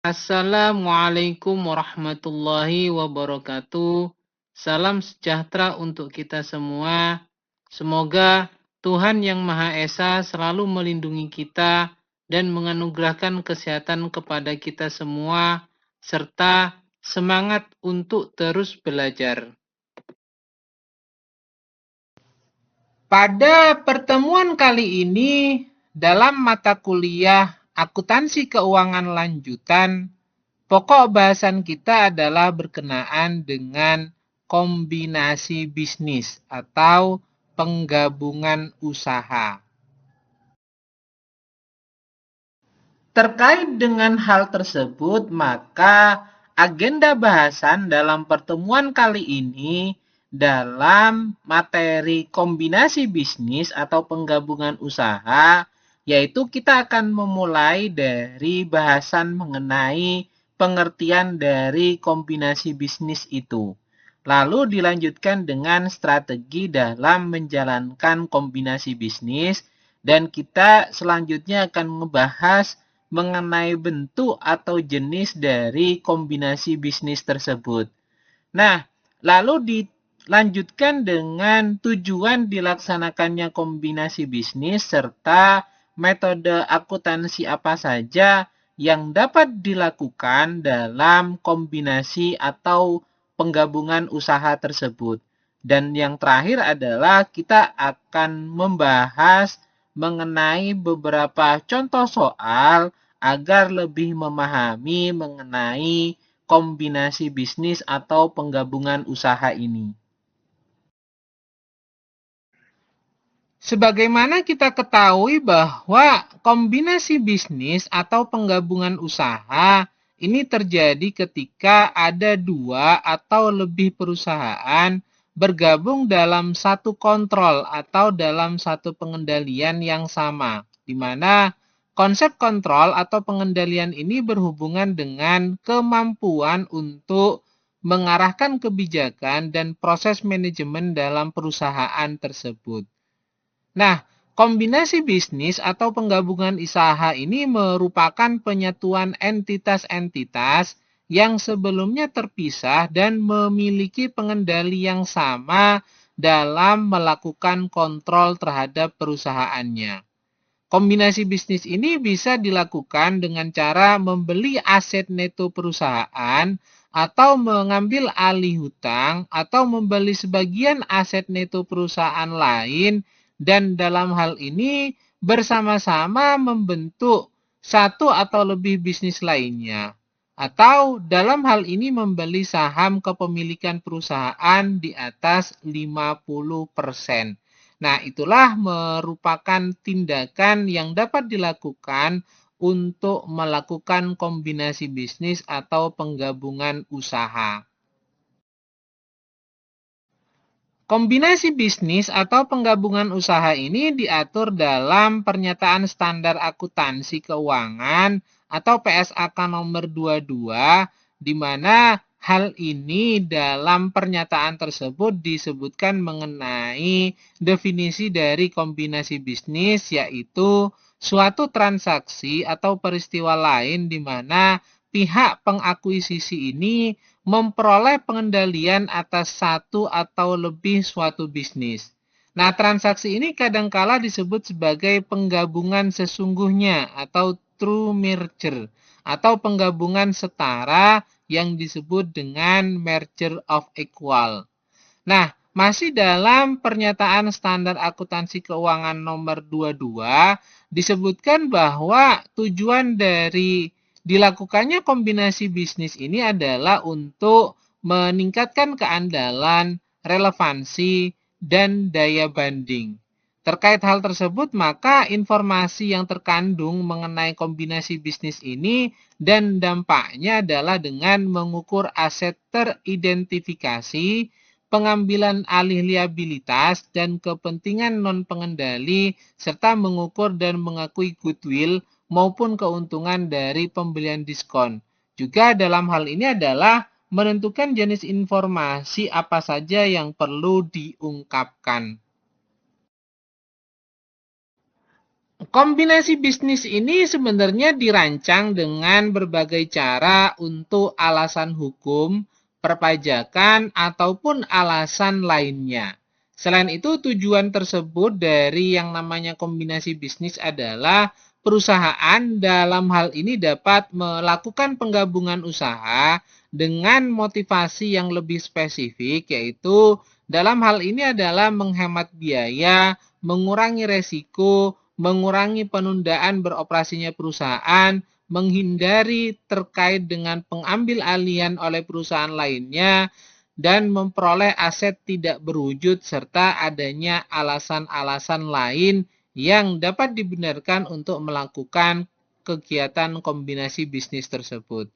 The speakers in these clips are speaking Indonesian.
Assalamualaikum warahmatullahi wabarakatuh. Salam sejahtera untuk kita semua. Semoga Tuhan Yang Maha Esa selalu melindungi kita dan menganugerahkan kesehatan kepada kita semua, serta semangat untuk terus belajar. Pada pertemuan kali ini, dalam mata kuliah Akuntansi Keuangan Lanjutan, pokok bahasan kita adalah berkenaan dengan kombinasi bisnis atau penggabungan usaha. Terkait dengan hal tersebut, maka agenda bahasan dalam pertemuan kali ini dalam materi kombinasi bisnis atau penggabungan usaha, yaitu kita akan memulai dari bahasan mengenai pengertian dari kombinasi bisnis itu. Lalu dilanjutkan dengan strategi dalam menjalankan kombinasi bisnis, dan kita selanjutnya akan membahas mengenai bentuk atau jenis dari kombinasi bisnis tersebut. Nah, lalu dilanjutkan dengan tujuan dilaksanakannya kombinasi bisnis serta metode akuntansi apa saja yang dapat dilakukan dalam kombinasi atau penggabungan usaha tersebut. Dan yang terakhir adalah kita akan membahas mengenai beberapa contoh soal agar lebih memahami mengenai kombinasi bisnis atau penggabungan usaha ini. Sebagaimana kita ketahui bahwa kombinasi bisnis atau penggabungan usaha ini terjadi ketika ada dua atau lebih perusahaan bergabung dalam satu kontrol atau dalam satu pengendalian yang sama, di mana konsep kontrol atau pengendalian ini berhubungan dengan kemampuan untuk mengarahkan kebijakan dan proses manajemen dalam perusahaan tersebut. Nah, kombinasi bisnis atau penggabungan usaha ini merupakan penyatuan entitas-entitas yang sebelumnya terpisah dan memiliki pengendali yang sama dalam melakukan kontrol terhadap perusahaannya. Kombinasi bisnis ini bisa dilakukan dengan cara membeli aset neto perusahaan atau mengambil alih hutang atau membeli sebagian aset neto perusahaan lain, dan dalam hal ini bersama-sama membentuk satu atau lebih bisnis lainnya. Atau dalam hal ini membeli saham kepemilikan perusahaan di atas 50%. Nah, itulah merupakan tindakan yang dapat dilakukan untuk melakukan kombinasi bisnis atau penggabungan usaha. Kombinasi bisnis atau penggabungan usaha ini diatur dalam Pernyataan Standar Akuntansi Keuangan atau PSAK nomor 22, di mana hal ini dalam pernyataan tersebut disebutkan mengenai definisi dari kombinasi bisnis, yaitu suatu transaksi atau peristiwa lain di mana pihak pengakuisisi ini memperoleh pengendalian atas satu atau lebih suatu bisnis. Nah, transaksi ini kadangkala disebut sebagai penggabungan sesungguhnya atau true merger atau penggabungan setara yang disebut dengan merger of equal. Nah, masih dalam Pernyataan Standar Akuntansi Keuangan nomor 22 disebutkan bahwa tujuan dari dilakukannya kombinasi bisnis ini adalah untuk meningkatkan keandalan, relevansi, dan daya banding. Terkait hal tersebut, maka informasi yang terkandung mengenai kombinasi bisnis ini dan dampaknya adalah dengan mengukur aset teridentifikasi, pengambilan alih liabilitas, dan kepentingan non-pengendali, serta mengukur dan mengakui goodwill maupun keuntungan dari pembelian diskon. Juga dalam hal ini adalah menentukan jenis informasi apa saja yang perlu diungkapkan. Kombinasi bisnis ini sebenarnya dirancang dengan berbagai cara untuk alasan hukum, perpajakan, ataupun alasan lainnya. Selain itu, tujuan tersebut dari yang namanya kombinasi bisnis adalah perusahaan dalam hal ini dapat melakukan penggabungan usaha dengan motivasi yang lebih spesifik, yaitu dalam hal ini adalah menghemat biaya, mengurangi resiko, mengurangi penundaan beroperasinya perusahaan, menghindari terkait dengan pengambil alihan oleh perusahaan lainnya, dan memperoleh aset tidak berwujud serta adanya alasan-alasan lain yang dapat dibenarkan untuk melakukan kegiatan kombinasi bisnis tersebut.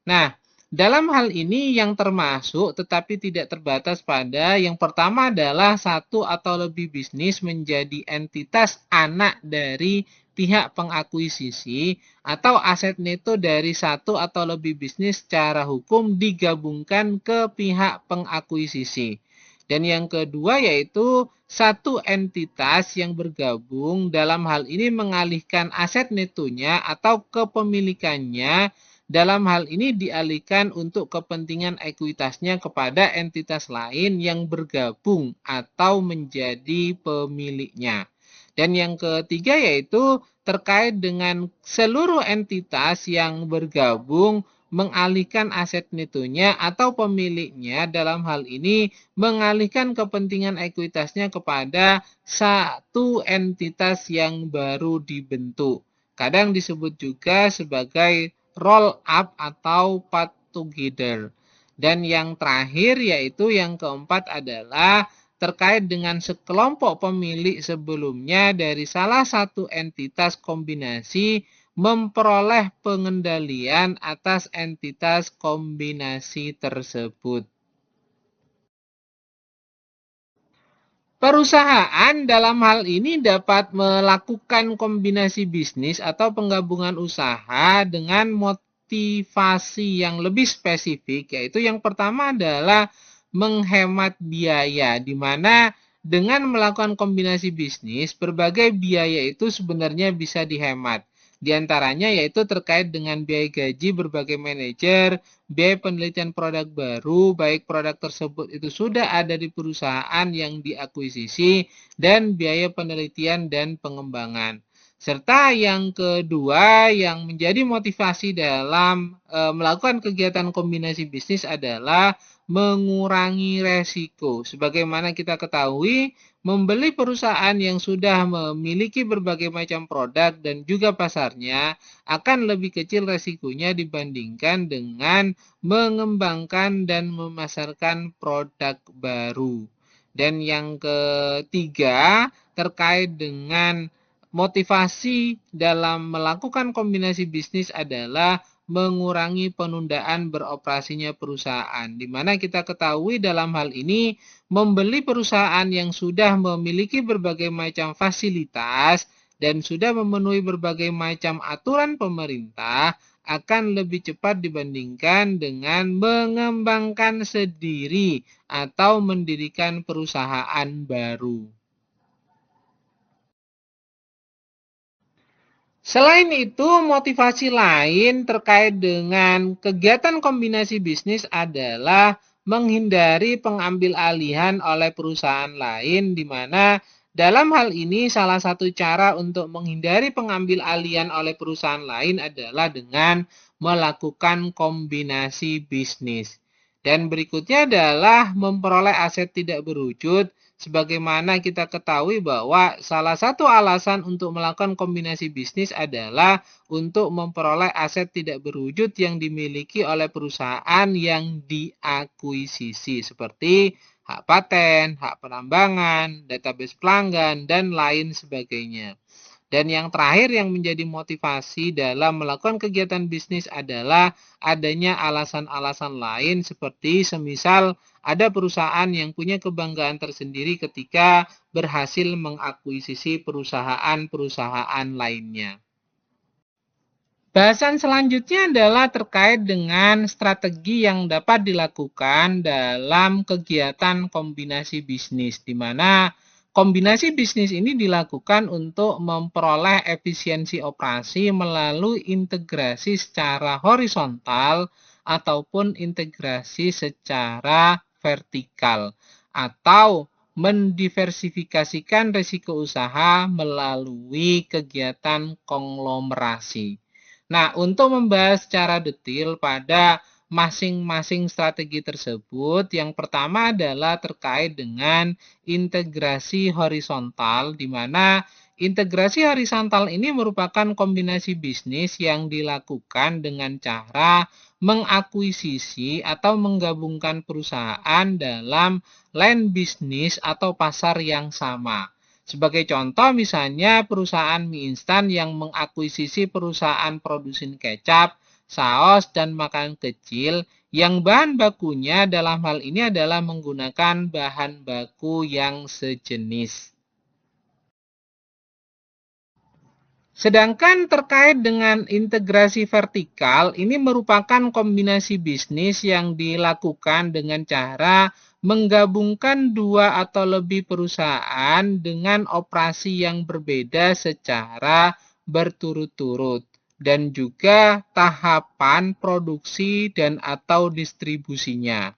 Nah, dalam hal ini yang termasuk tetapi tidak terbatas pada yang pertama adalah satu atau lebih bisnis menjadi entitas anak dari pihak pengakuisisi atau aset neto dari satu atau lebih bisnis secara hukum digabungkan ke pihak pengakuisisi. Dan yang kedua yaitu satu entitas yang bergabung dalam hal ini mengalihkan aset netonya atau kepemilikannya dalam hal ini dialihkan untuk kepentingan ekuitasnya kepada entitas lain yang bergabung atau menjadi pemiliknya. Dan yang ketiga yaitu terkait dengan seluruh entitas yang bergabung mengalihkan aset netonya atau pemiliknya dalam hal ini mengalihkan kepentingan ekuitasnya kepada satu entitas yang baru dibentuk. Kadang disebut juga sebagai roll up atau part together. Dan yang terakhir yaitu yang keempat adalah terkait dengan sekelompok pemilik sebelumnya dari salah satu entitas kombinasi memperoleh pengendalian atas entitas kombinasi tersebut. Perusahaan dalam hal ini dapat melakukan kombinasi bisnis atau penggabungan usaha dengan motivasi yang lebih spesifik, yaitu yang pertama adalah menghemat biaya, di mana dengan melakukan kombinasi bisnis, berbagai biaya itu sebenarnya bisa dihemat. Di antaranya yaitu terkait dengan biaya gaji berbagai manajer, biaya penelitian produk baru, baik produk tersebut itu sudah ada di perusahaan yang diakuisisi, dan biaya penelitian dan pengembangan. Serta yang kedua yang menjadi motivasi dalam melakukan kegiatan kombinasi bisnis adalah mengurangi resiko. Sebagaimana kita ketahui, membeli perusahaan yang sudah memiliki berbagai macam produk dan juga pasarnya akan lebih kecil resikonya dibandingkan dengan mengembangkan dan memasarkan produk baru. Dan yang ketiga, terkait dengan motivasi dalam melakukan kombinasi bisnis adalah mengurangi penundaan beroperasinya perusahaan. Di mana kita ketahui dalam hal ini membeli perusahaan yang sudah memiliki berbagai macam fasilitas dan sudah memenuhi berbagai macam aturan pemerintah akan lebih cepat dibandingkan dengan mengembangkan sendiri atau mendirikan perusahaan baru. Selain itu, motivasi lain terkait dengan kegiatan kombinasi bisnis adalah menghindari pengambil alihan oleh perusahaan lain, di mana dalam hal ini salah satu cara untuk menghindari pengambil alihan oleh perusahaan lain adalah dengan melakukan kombinasi bisnis. Dan berikutnya adalah memperoleh aset tidak berwujud. Sebagaimana kita ketahui bahwa salah satu alasan untuk melakukan kombinasi bisnis adalah untuk memperoleh aset tidak berwujud yang dimiliki oleh perusahaan yang diakuisisi seperti hak paten, hak penambangan, database pelanggan, dan lain sebagainya. Dan yang terakhir yang menjadi motivasi dalam melakukan kegiatan bisnis adalah adanya alasan-alasan lain seperti semisal ada perusahaan yang punya kebanggaan tersendiri ketika berhasil mengakuisisi perusahaan-perusahaan lainnya. Bahasan selanjutnya adalah terkait dengan strategi yang dapat dilakukan dalam kegiatan kombinasi bisnis, di mana kombinasi bisnis ini dilakukan untuk memperoleh efisiensi operasi melalui integrasi secara horizontal ataupun integrasi secara vertikal atau mendiversifikasikan risiko usaha melalui kegiatan konglomerasi. Nah, untuk membahas secara detail pada masing-masing strategi tersebut, yang pertama adalah terkait dengan integrasi horizontal, di mana integrasi horizontal ini merupakan kombinasi bisnis yang dilakukan dengan cara mengakuisisi atau menggabungkan perusahaan dalam line bisnis atau pasar yang sama. Sebagai contoh, misalnya perusahaan mie instan yang mengakuisisi perusahaan produsen kecap, saos, dan makanan kecil yang bahan bakunya dalam hal ini adalah menggunakan bahan baku yang sejenis. Sedangkan terkait dengan integrasi vertikal, ini merupakan kombinasi bisnis yang dilakukan dengan cara menggabungkan dua atau lebih perusahaan dengan operasi yang berbeda secara berturut-turut dan juga tahapan produksi dan atau distribusinya.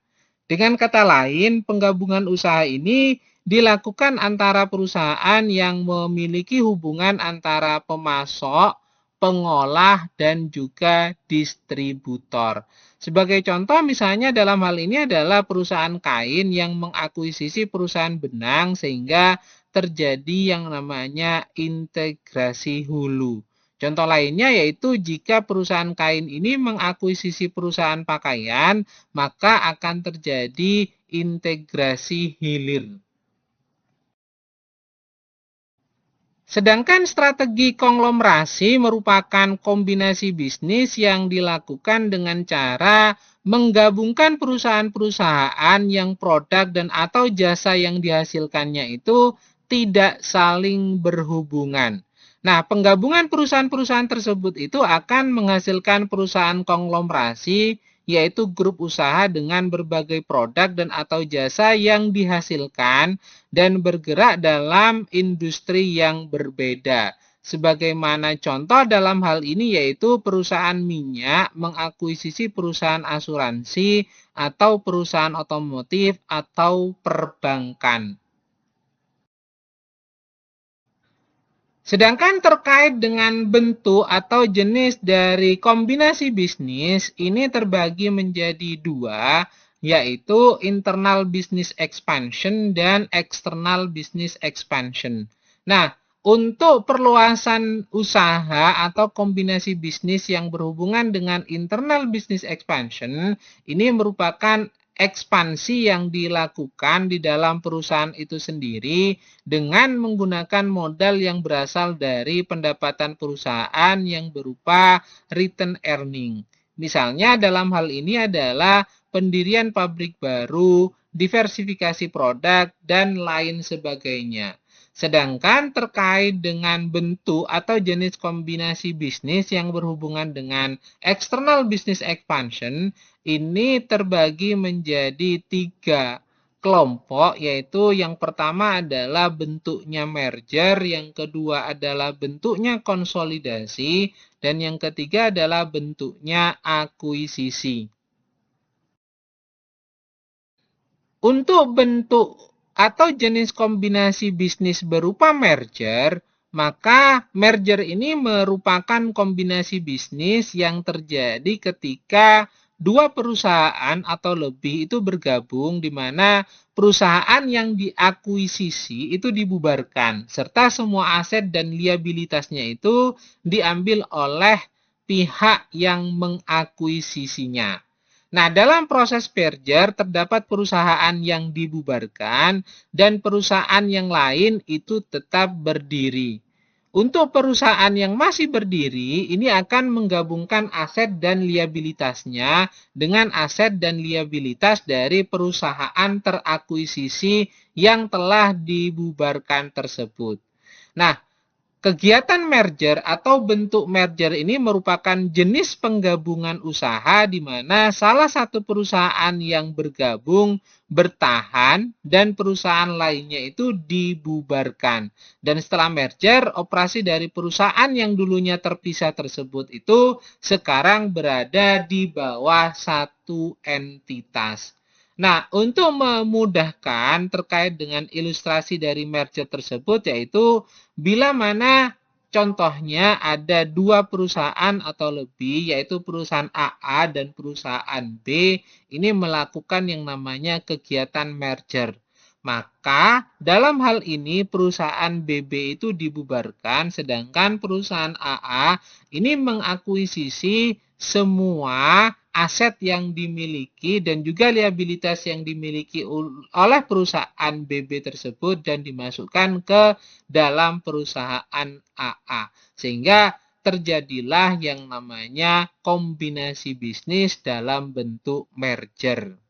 Dengan kata lain, penggabungan usaha ini dilakukan antara perusahaan yang memiliki hubungan antara pemasok, pengolah, dan juga distributor. Sebagai contoh, misalnya dalam hal ini adalah perusahaan kain yang mengakuisisi perusahaan benang sehingga terjadi yang namanya integrasi hulu. Contoh lainnya yaitu jika perusahaan kain ini mengakuisisi perusahaan pakaian, maka akan terjadi integrasi hilir. Sedangkan strategi konglomerasi merupakan kombinasi bisnis yang dilakukan dengan cara menggabungkan perusahaan-perusahaan yang produk dan atau jasa yang dihasilkannya itu tidak saling berhubungan. Nah, penggabungan perusahaan-perusahaan tersebut itu akan menghasilkan perusahaan konglomerasi, yaitu grup usaha dengan berbagai produk dan atau jasa yang dihasilkan dan bergerak dalam industri yang berbeda. Sebagaimana contoh dalam hal ini yaitu perusahaan minyak mengakuisisi perusahaan asuransi atau perusahaan otomotif atau perbankan. Sedangkan terkait dengan bentuk atau jenis dari kombinasi bisnis, ini terbagi menjadi dua, yaitu internal business expansion dan external business expansion. Nah, untuk perluasan usaha atau kombinasi bisnis yang berhubungan dengan internal business expansion, ini merupakan ekspansi yang dilakukan di dalam perusahaan itu sendiri dengan menggunakan modal yang berasal dari pendapatan perusahaan yang berupa return earning. Misalnya dalam hal ini adalah pendirian pabrik baru, diversifikasi produk, dan lain sebagainya. Sedangkan terkait dengan bentuk atau jenis kombinasi bisnis yang berhubungan dengan external business expansion, ini terbagi menjadi tiga kelompok, yaitu yang pertama adalah bentuknya merger, yang kedua adalah bentuknya konsolidasi, dan yang ketiga adalah bentuknya akuisisi. Untuk bentuk atau jenis kombinasi bisnis berupa merger, maka merger ini merupakan kombinasi bisnis yang terjadi ketika dua perusahaan atau lebih itu bergabung, di mana perusahaan yang diakuisisi itu dibubarkan, serta semua aset dan liabilitasnya itu diambil oleh pihak yang mengakuisisinya. Nah, dalam proses merger terdapat perusahaan yang dibubarkan dan perusahaan yang lain itu tetap berdiri. Untuk perusahaan yang masih berdiri, ini akan menggabungkan aset dan liabilitasnya dengan aset dan liabilitas dari perusahaan terakuisisi yang telah dibubarkan tersebut. Nah, Kegiatan merger atau bentuk merger ini merupakan jenis penggabungan usaha di mana salah satu perusahaan yang bergabung bertahan dan perusahaan lainnya itu dibubarkan. Dan setelah merger, operasi dari perusahaan yang dulunya terpisah tersebut itu sekarang berada di bawah satu entitas. Nah, untuk memudahkan terkait dengan ilustrasi dari merger tersebut, yaitu bila mana contohnya ada dua perusahaan atau lebih, yaitu perusahaan AA dan perusahaan B, ini melakukan yang namanya kegiatan merger. Maka dalam hal ini perusahaan BB itu dibubarkan, sedangkan perusahaan AA ini mengakuisisi semua aset yang dimiliki dan juga liabilitas yang dimiliki oleh perusahaan BB tersebut dan dimasukkan ke dalam perusahaan AA. Sehingga terjadilah yang namanya kombinasi bisnis dalam bentuk merger.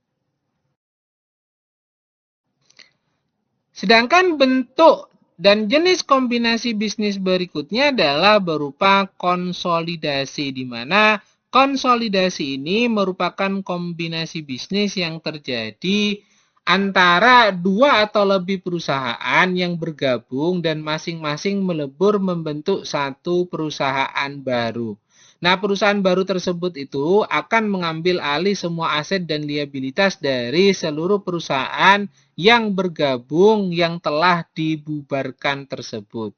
Sedangkan bentuk dan jenis kombinasi bisnis berikutnya adalah berupa konsolidasi, di mana konsolidasi ini merupakan kombinasi bisnis yang terjadi antara dua atau lebih perusahaan yang bergabung dan masing-masing melebur membentuk satu perusahaan baru. Nah, perusahaan baru tersebut itu akan mengambil alih semua aset dan liabilitas dari seluruh perusahaan yang bergabung yang telah dibubarkan tersebut.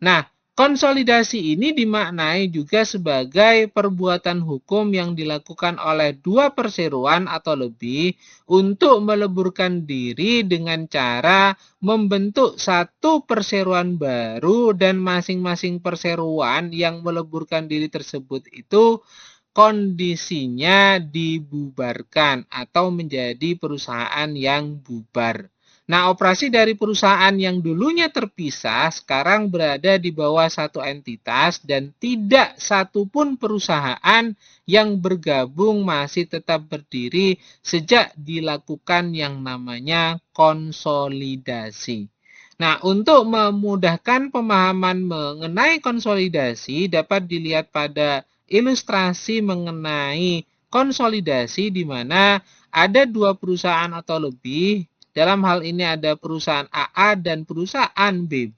Nah, konsolidasi ini dimaknai juga sebagai perbuatan hukum yang dilakukan oleh dua perseroan atau lebih untuk meleburkan diri dengan cara membentuk satu perseroan baru dan masing-masing perseroan yang meleburkan diri tersebut itu kondisinya dibubarkan atau menjadi perusahaan yang bubar. Nah, operasi dari perusahaan yang dulunya terpisah sekarang berada di bawah satu entitas dan tidak satupun perusahaan yang bergabung masih tetap berdiri sejak dilakukan yang namanya konsolidasi. Nah, untuk memudahkan pemahaman mengenai konsolidasi dapat dilihat pada ilustrasi mengenai konsolidasi di mana ada dua perusahaan atau lebih. Dalam hal ini ada perusahaan AA dan perusahaan BB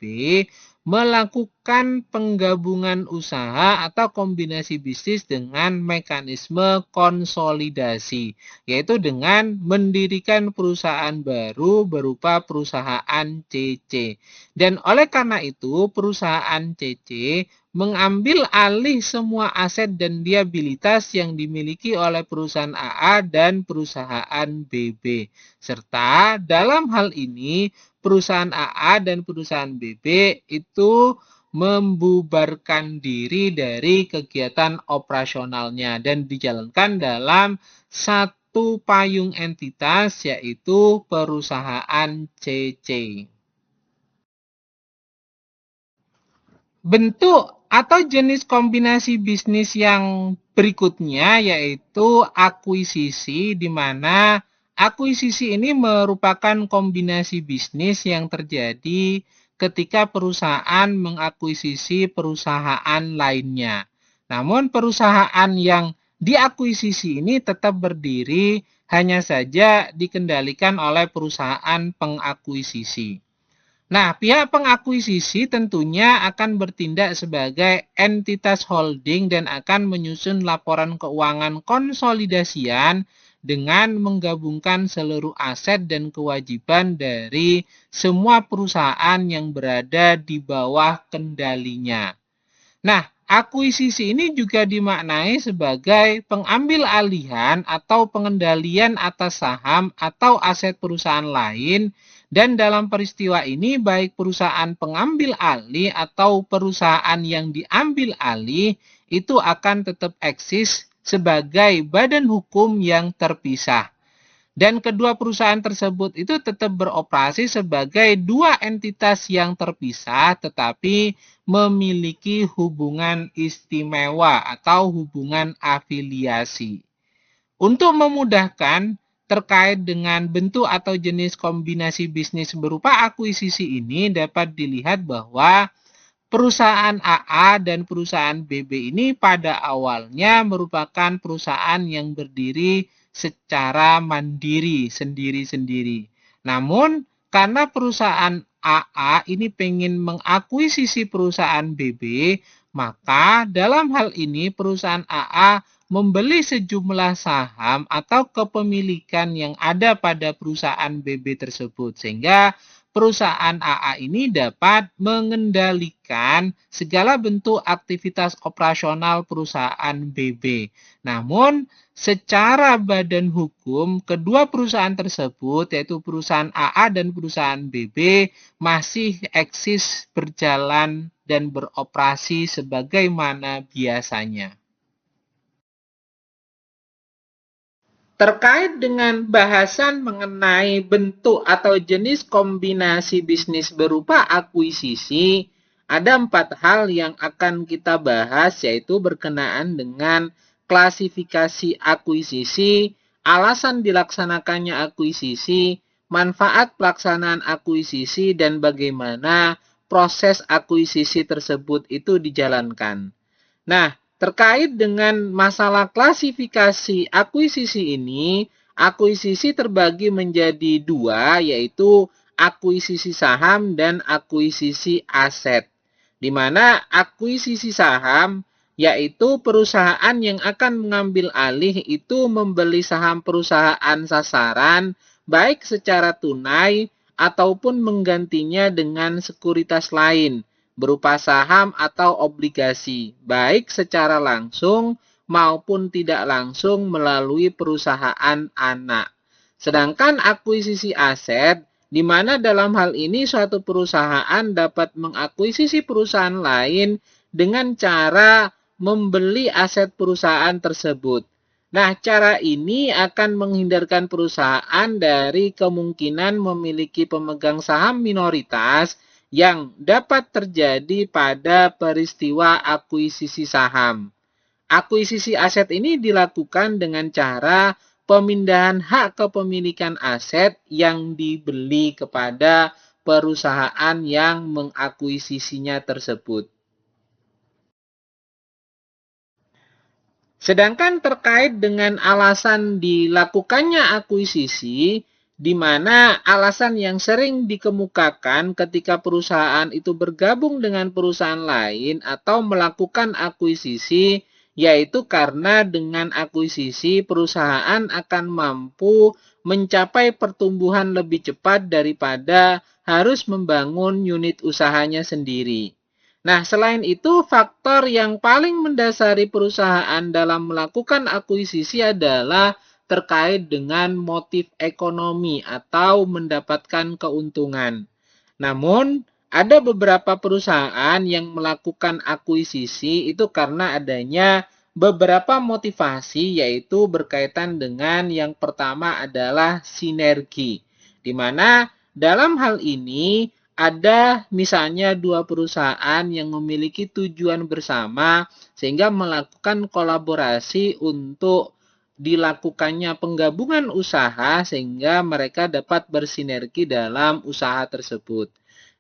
melakukan penggabungan usaha atau kombinasi bisnis dengan mekanisme konsolidasi, yaitu dengan mendirikan perusahaan baru berupa perusahaan CC. Dan oleh karena itu, perusahaan CC mengambil alih semua aset dan liabilitas yang dimiliki oleh perusahaan AA dan perusahaan BB. Serta dalam hal ini perusahaan AA dan perusahaan BB itu membubarkan diri dari kegiatan operasionalnya dan dijalankan dalam satu payung entitas yaitu perusahaan CC. Bentuk atau jenis kombinasi bisnis yang berikutnya yaitu akuisisi, di mana akuisisi ini merupakan kombinasi bisnis yang terjadi ketika perusahaan mengakuisisi perusahaan lainnya. Namun perusahaan yang diakuisisi ini tetap berdiri, hanya saja dikendalikan oleh perusahaan pengakuisisi. Nah, pihak pengakuisisi tentunya akan bertindak sebagai entitas holding dan akan menyusun laporan keuangan konsolidasian dengan menggabungkan seluruh aset dan kewajiban dari semua perusahaan yang berada di bawah kendalinya. Nah, akuisisi ini juga dimaknai sebagai pengambil alihan atau pengendalian atas saham atau aset perusahaan lain. Dan dalam peristiwa ini baik perusahaan pengambil alih atau perusahaan yang diambil alih itu akan tetap eksis sebagai badan hukum yang terpisah. Dan kedua perusahaan tersebut itu tetap beroperasi sebagai dua entitas yang terpisah tetapi memiliki hubungan istimewa atau hubungan afiliasi. Untuk memudahkan terkait dengan bentuk atau jenis kombinasi bisnis berupa akuisisi ini dapat dilihat bahwa perusahaan AA dan perusahaan BB ini pada awalnya merupakan perusahaan yang berdiri secara mandiri, sendiri-sendiri. Namun, karena perusahaan AA ini pengen mengakuisisi perusahaan BB, maka dalam hal ini perusahaan AA membeli sejumlah saham atau kepemilikan yang ada pada perusahaan BB tersebut, sehingga perusahaan AA ini dapat mengendalikan segala bentuk aktivitas operasional perusahaan BB. Namun, secara badan hukum, kedua perusahaan tersebut, yaitu perusahaan AA dan perusahaan BB, masih eksis, berjalan, dan beroperasi sebagaimana biasanya. Terkait dengan bahasan mengenai bentuk atau jenis kombinasi bisnis berupa akuisisi, ada 4 hal yang akan kita bahas, yaitu berkenaan dengan klasifikasi akuisisi, alasan dilaksanakannya akuisisi, manfaat pelaksanaan akuisisi, dan bagaimana proses akuisisi tersebut itu dijalankan. Nah, terkait dengan masalah klasifikasi akuisisi ini, akuisisi terbagi menjadi 2, yaitu akuisisi saham dan akuisisi aset. Di mana akuisisi saham yaitu perusahaan yang akan mengambil alih itu membeli saham perusahaan sasaran baik secara tunai ataupun menggantinya dengan sekuritas lain berupa saham atau obligasi, baik secara langsung maupun tidak langsung melalui perusahaan anak. Sedangkan akuisisi aset, di mana dalam hal ini suatu perusahaan dapat mengakuisisi perusahaan lain dengan cara membeli aset perusahaan tersebut. Nah, cara ini akan menghindarkan perusahaan dari kemungkinan memiliki pemegang saham minoritas yang dapat terjadi pada peristiwa akuisisi saham. Akuisisi aset ini dilakukan dengan cara pemindahan hak kepemilikan aset yang dibeli kepada perusahaan yang mengakuisisinya tersebut. Sedangkan terkait dengan alasan dilakukannya akuisisi, di mana alasan yang sering dikemukakan ketika perusahaan itu bergabung dengan perusahaan lain atau melakukan akuisisi, yaitu karena dengan akuisisi perusahaan akan mampu mencapai pertumbuhan lebih cepat daripada harus membangun unit usahanya sendiri. Nah, selain itu, faktor yang paling mendasari perusahaan dalam melakukan akuisisi adalah terkait dengan motif ekonomi atau mendapatkan keuntungan. Namun, ada beberapa perusahaan yang melakukan akuisisi itu karena adanya beberapa motivasi, yaitu berkaitan dengan yang pertama adalah sinergi, di mana dalam hal ini ada misalnya 2 perusahaan yang memiliki tujuan bersama sehingga melakukan kolaborasi untuk dilakukannya penggabungan usaha sehingga mereka dapat bersinergi dalam usaha tersebut.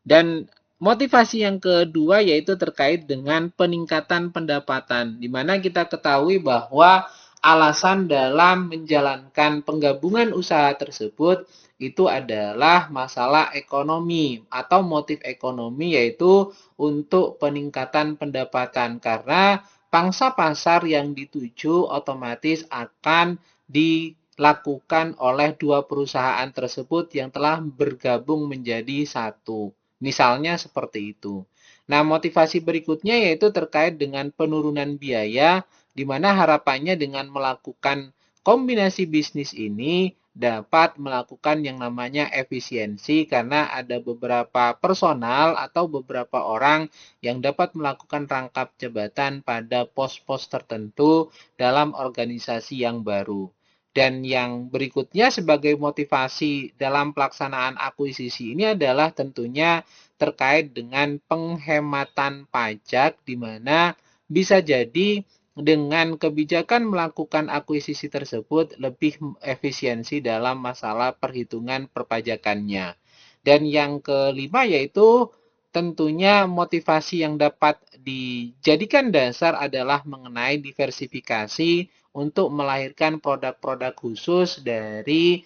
Dan motivasi yang kedua yaitu terkait dengan peningkatan pendapatan, di mana kita ketahui bahwa alasan dalam menjalankan penggabungan usaha tersebut itu adalah masalah ekonomi atau motif ekonomi, yaitu untuk peningkatan pendapatan karena pangsa pasar yang dituju otomatis akan dilakukan oleh 2 perusahaan tersebut yang telah bergabung menjadi satu. Misalnya seperti itu. Nah, motivasi berikutnya yaitu terkait dengan penurunan biaya, di mana harapannya dengan melakukan kombinasi bisnis ini dapat melakukan yang namanya efisiensi karena ada beberapa personal atau beberapa orang yang dapat melakukan rangkap jabatan pada pos-pos tertentu dalam organisasi yang baru. Dan yang berikutnya sebagai motivasi dalam pelaksanaan akuisisi ini adalah tentunya terkait dengan penghematan pajak, di mana bisa jadi dengan kebijakan melakukan akuisisi tersebut lebih efisiensi dalam masalah perhitungan perpajakannya. Dan yang kelima yaitu tentunya motivasi yang dapat dijadikan dasar adalah mengenai diversifikasi untuk melahirkan produk-produk khusus dari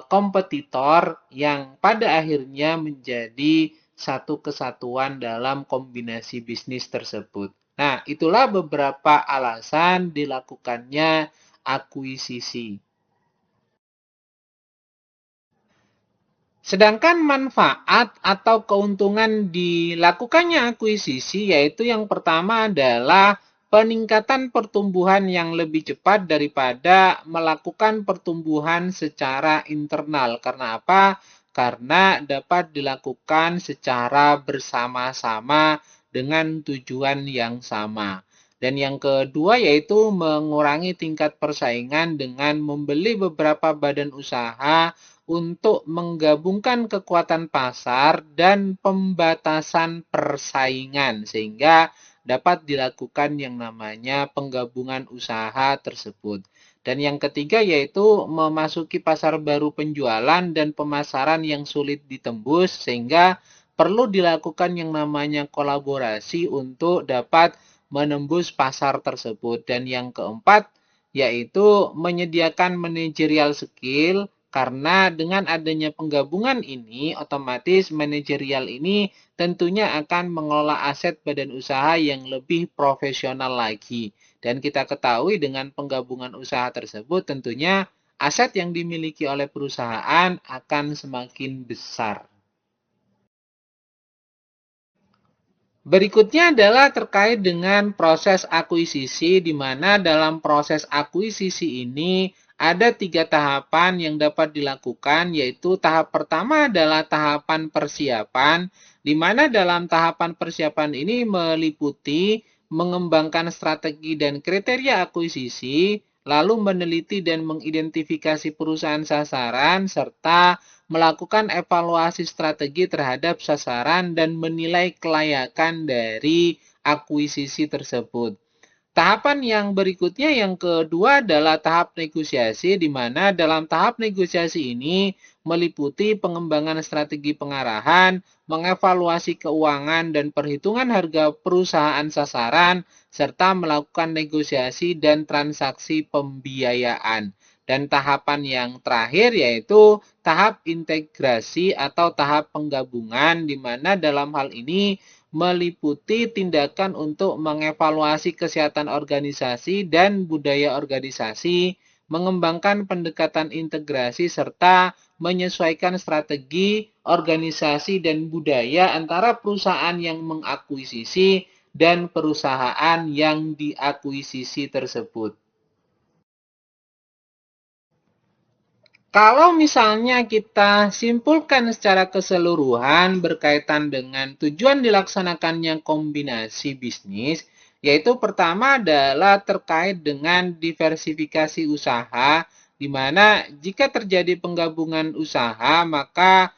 kompetitor yang pada akhirnya menjadi satu kesatuan dalam kombinasi bisnis tersebut. Nah, itulah beberapa alasan dilakukannya akuisisi. Sedangkan manfaat atau keuntungan dilakukannya akuisisi yaitu yang pertama adalah peningkatan pertumbuhan yang lebih cepat daripada melakukan pertumbuhan secara internal. Karena apa? Karena dapat dilakukan secara bersama-sama dengan tujuan yang sama. Dan yang kedua yaitu mengurangi tingkat persaingan dengan membeli beberapa badan usaha untuk menggabungkan kekuatan pasar dan pembatasan persaingan sehingga dapat dilakukan yang namanya penggabungan usaha tersebut. Dan yang ketiga yaitu memasuki pasar baru penjualan dan pemasaran yang sulit ditembus sehingga perlu dilakukan yang namanya kolaborasi untuk dapat menembus pasar tersebut. Dan yang keempat yaitu menyediakan managerial skill karena dengan adanya penggabungan ini, otomatis manajerial ini tentunya akan mengelola aset badan usaha yang lebih profesional lagi. Dan kita ketahui dengan penggabungan usaha tersebut tentunya aset yang dimiliki oleh perusahaan akan semakin besar. Berikutnya adalah terkait dengan proses akuisisi, di mana dalam proses akuisisi ini ada 3 tahapan yang dapat dilakukan, yaitu tahap pertama adalah tahapan persiapan, di mana dalam tahapan persiapan ini meliputi mengembangkan strategi dan kriteria akuisisi, lalu meneliti dan mengidentifikasi perusahaan sasaran, serta melakukan evaluasi strategi terhadap sasaran dan menilai kelayakan dari akuisisi tersebut. Tahapan yang berikutnya yang kedua adalah tahap negosiasi, di mana dalam tahap negosiasi ini meliputi pengembangan strategi pengarahan, mengevaluasi keuangan dan perhitungan harga perusahaan sasaran, serta melakukan negosiasi dan transaksi pembiayaan. Dan tahapan yang terakhir yaitu tahap integrasi atau tahap penggabungan, di mana dalam hal ini meliputi tindakan untuk mengevaluasi kesehatan organisasi dan budaya organisasi, mengembangkan pendekatan integrasi, serta menyesuaikan strategi organisasi dan budaya antara perusahaan yang mengakuisisi dan perusahaan yang diakuisisi tersebut. Kalau misalnya kita simpulkan secara keseluruhan berkaitan dengan tujuan dilaksanakannya kombinasi bisnis, yaitu pertama adalah terkait dengan diversifikasi usaha, di mana jika terjadi penggabungan usaha, maka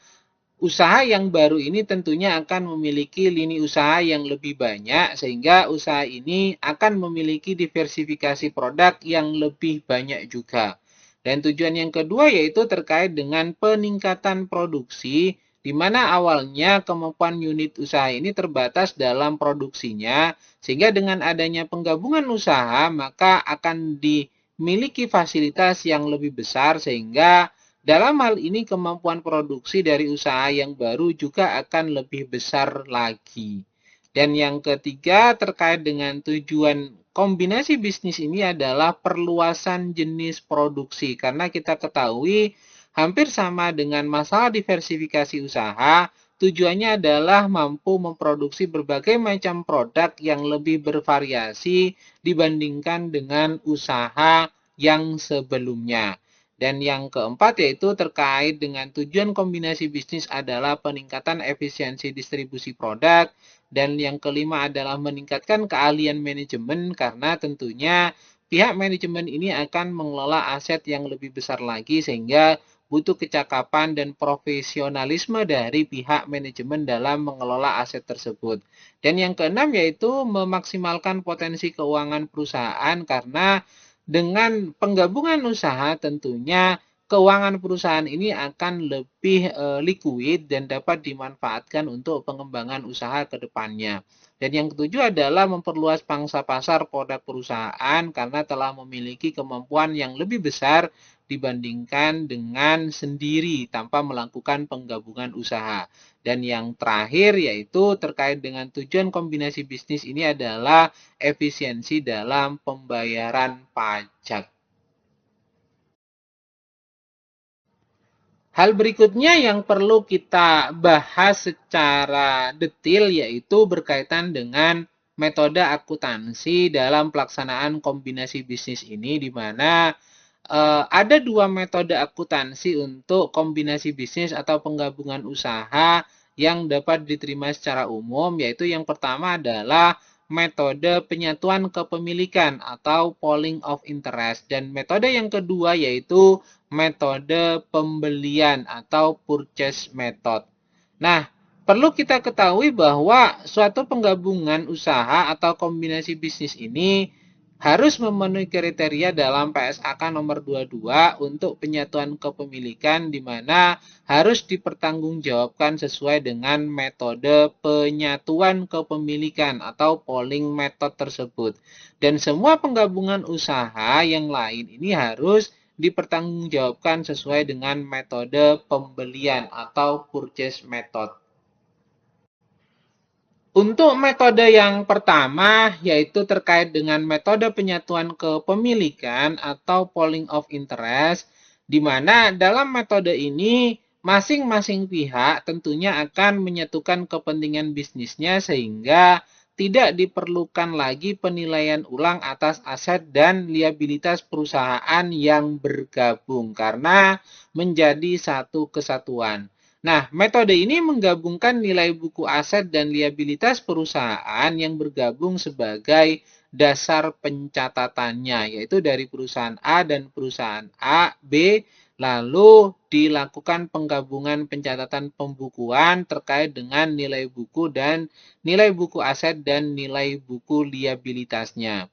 usaha yang baru ini tentunya akan memiliki lini usaha yang lebih banyak, sehingga usaha ini akan memiliki diversifikasi produk yang lebih banyak juga. Dan tujuan yang kedua yaitu terkait dengan peningkatan produksi, di mana awalnya kemampuan unit usaha ini terbatas dalam produksinya, sehingga dengan adanya penggabungan usaha, maka akan dimiliki fasilitas yang lebih besar, sehingga dalam hal ini kemampuan produksi dari usaha yang baru juga akan lebih besar lagi. Dan yang ketiga terkait dengan tujuan kombinasi bisnis ini adalah perluasan jenis produksi. Karena kita ketahui hampir sama dengan masalah diversifikasi usaha, tujuannya adalah mampu memproduksi berbagai macam produk yang lebih bervariasi dibandingkan dengan usaha yang sebelumnya. Dan yang keempat yaitu terkait dengan tujuan kombinasi bisnis adalah peningkatan efisiensi distribusi produk. Dan yang kelima adalah meningkatkan keahlian manajemen karena tentunya pihak manajemen ini akan mengelola aset yang lebih besar lagi sehingga butuh kecakapan dan profesionalisme dari pihak manajemen dalam mengelola aset tersebut. Dan yang keenam yaitu memaksimalkan potensi keuangan perusahaan karena dengan penggabungan usaha tentunya keuangan perusahaan ini akan lebih liquid dan dapat dimanfaatkan untuk pengembangan usaha ke depannya. Dan yang ketujuh adalah memperluas pangsa pasar produk perusahaan karena telah memiliki kemampuan yang lebih besar dibandingkan dengan sendiri tanpa melakukan penggabungan usaha. Dan yang terakhir yaitu terkait dengan tujuan kombinasi bisnis ini adalah efisiensi dalam pembayaran pajak. Hal berikutnya yang perlu kita bahas secara detail yaitu berkaitan dengan metode akuntansi dalam pelaksanaan kombinasi bisnis ini, di mana ada dua metode akuntansi untuk kombinasi bisnis atau penggabungan usaha yang dapat diterima secara umum, yaitu yang pertama adalah metode penyatuan kepemilikan atau pooling of interest, dan metode yang kedua yaitu metode pembelian atau purchase method. Nah, perlu kita ketahui bahwa suatu penggabungan usaha atau kombinasi bisnis ini harus memenuhi kriteria dalam PSAK nomor 22 untuk penyatuan kepemilikan, di mana harus dipertanggungjawabkan sesuai dengan metode penyatuan kepemilikan atau pooling method tersebut. Dan semua penggabungan usaha yang lain ini harus dipertanggungjawabkan sesuai dengan metode pembelian atau purchase method. Untuk metode yang pertama, yaitu terkait dengan metode penyatuan kepemilikan atau pooling of interest, di mana dalam metode ini masing-masing pihak tentunya akan menyatukan kepentingan bisnisnya sehingga tidak diperlukan lagi penilaian ulang atas aset dan liabilitas perusahaan yang bergabung karena menjadi satu kesatuan. Nah, metode ini menggabungkan nilai buku aset dan liabilitas perusahaan yang bergabung sebagai dasar pencatatannya, yaitu dari perusahaan A dan perusahaan A, B, lalu dilakukan penggabungan pencatatan pembukuan terkait dengan nilai buku dan nilai buku aset dan nilai buku liabilitasnya.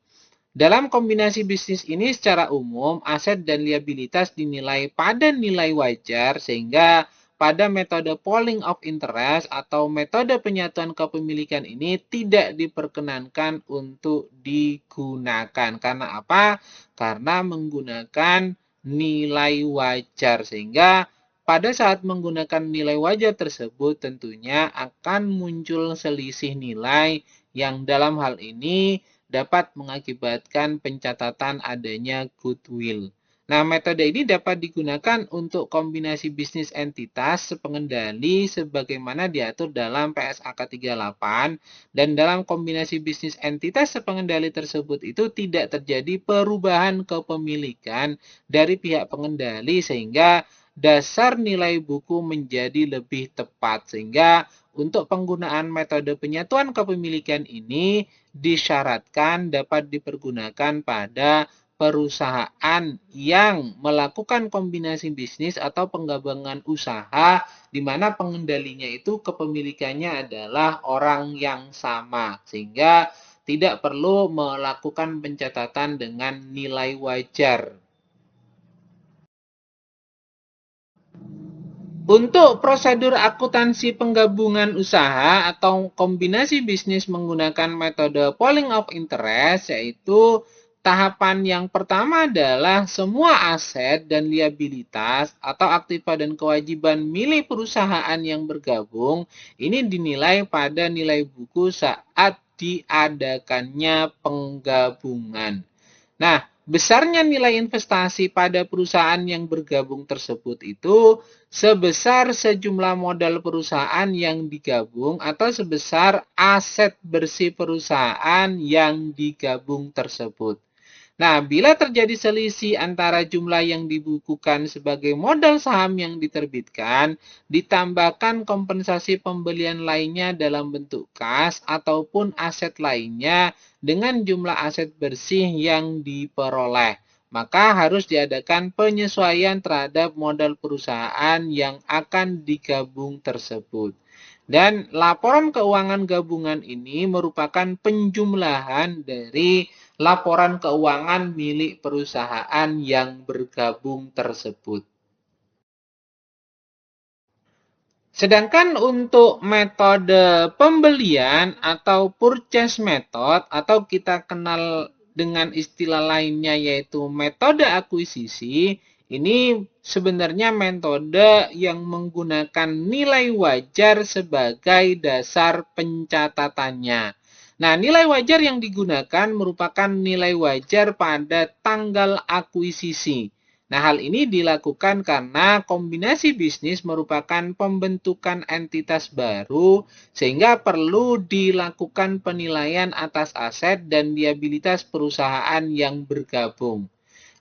Dalam kombinasi bisnis ini secara umum, aset dan liabilitas dinilai pada nilai wajar sehingga pada metode pooling of interest atau metode penyatuan kepemilikan ini tidak diperkenankan untuk digunakan. Karena apa? Karena menggunakan nilai wajar, sehingga pada saat menggunakan nilai wajar tersebut tentunya akan muncul selisih nilai yang dalam hal ini dapat mengakibatkan pencatatan adanya goodwill. Nah, metode ini dapat digunakan untuk kombinasi bisnis entitas sepengendali sebagaimana diatur dalam PSAK 38, dan dalam kombinasi bisnis entitas sepengendali tersebut itu tidak terjadi perubahan kepemilikan dari pihak pengendali sehingga dasar nilai buku menjadi lebih tepat, sehingga untuk penggunaan metode penyatuan kepemilikan ini disyaratkan dapat dipergunakan pada perusahaan yang melakukan kombinasi bisnis atau penggabungan usaha di mana pengendalinya itu kepemilikannya adalah orang yang sama, sehingga tidak perlu melakukan pencatatan dengan nilai wajar. Untuk prosedur akuntansi penggabungan usaha atau kombinasi bisnis menggunakan metode pooling of interest, yaitu tahapan yang pertama adalah semua aset dan liabilitas atau aktiva dan kewajiban milik perusahaan yang bergabung ini dinilai pada nilai buku saat diadakannya penggabungan. Nah, besarnya nilai investasi pada perusahaan yang bergabung tersebut itu sebesar sejumlah modal perusahaan yang digabung atau sebesar aset bersih perusahaan yang digabung tersebut. Nah, bila terjadi selisih antara jumlah yang dibukukan sebagai modal saham yang diterbitkan, ditambahkan kompensasi pembelian lainnya dalam bentuk kas ataupun aset lainnya dengan jumlah aset bersih yang diperoleh, maka harus diadakan penyesuaian terhadap modal perusahaan yang akan digabung tersebut. Dan laporan keuangan gabungan ini merupakan penjumlahan dari laporan keuangan milik perusahaan yang bergabung tersebut. Sedangkan untuk metode pembelian atau purchase method atau kita kenal dengan istilah lainnya yaitu metode akuisisi, ini sebenarnya metode yang menggunakan nilai wajar sebagai dasar pencatatannya. Nah, nilai wajar yang digunakan merupakan nilai wajar pada tanggal akuisisi. Nah, hal ini dilakukan karena kombinasi bisnis merupakan pembentukan entitas baru, sehingga perlu dilakukan penilaian atas aset dan liabilitas perusahaan yang bergabung.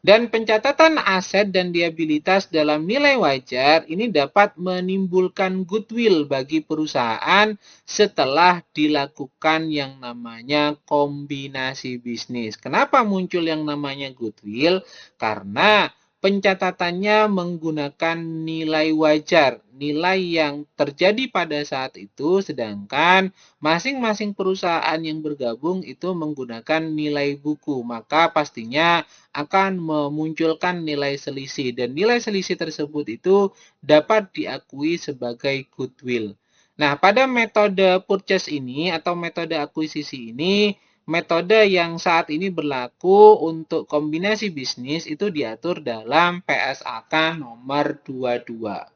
Dan pencatatan aset dan liabilitas dalam nilai wajar ini dapat menimbulkan goodwill bagi perusahaan setelah dilakukan yang namanya kombinasi bisnis. Kenapa muncul yang namanya goodwill? Karena pencatatannya menggunakan nilai wajar, nilai yang terjadi pada saat itu, sedangkan masing-masing perusahaan yang bergabung itu menggunakan nilai buku, maka pastinya akan memunculkan nilai selisih, dan nilai selisih tersebut itu dapat diakui sebagai goodwill. Nah, pada metode purchase ini atau metode akuisisi ini, metode yang saat ini berlaku untuk kombinasi bisnis itu diatur dalam PSAK nomor 22.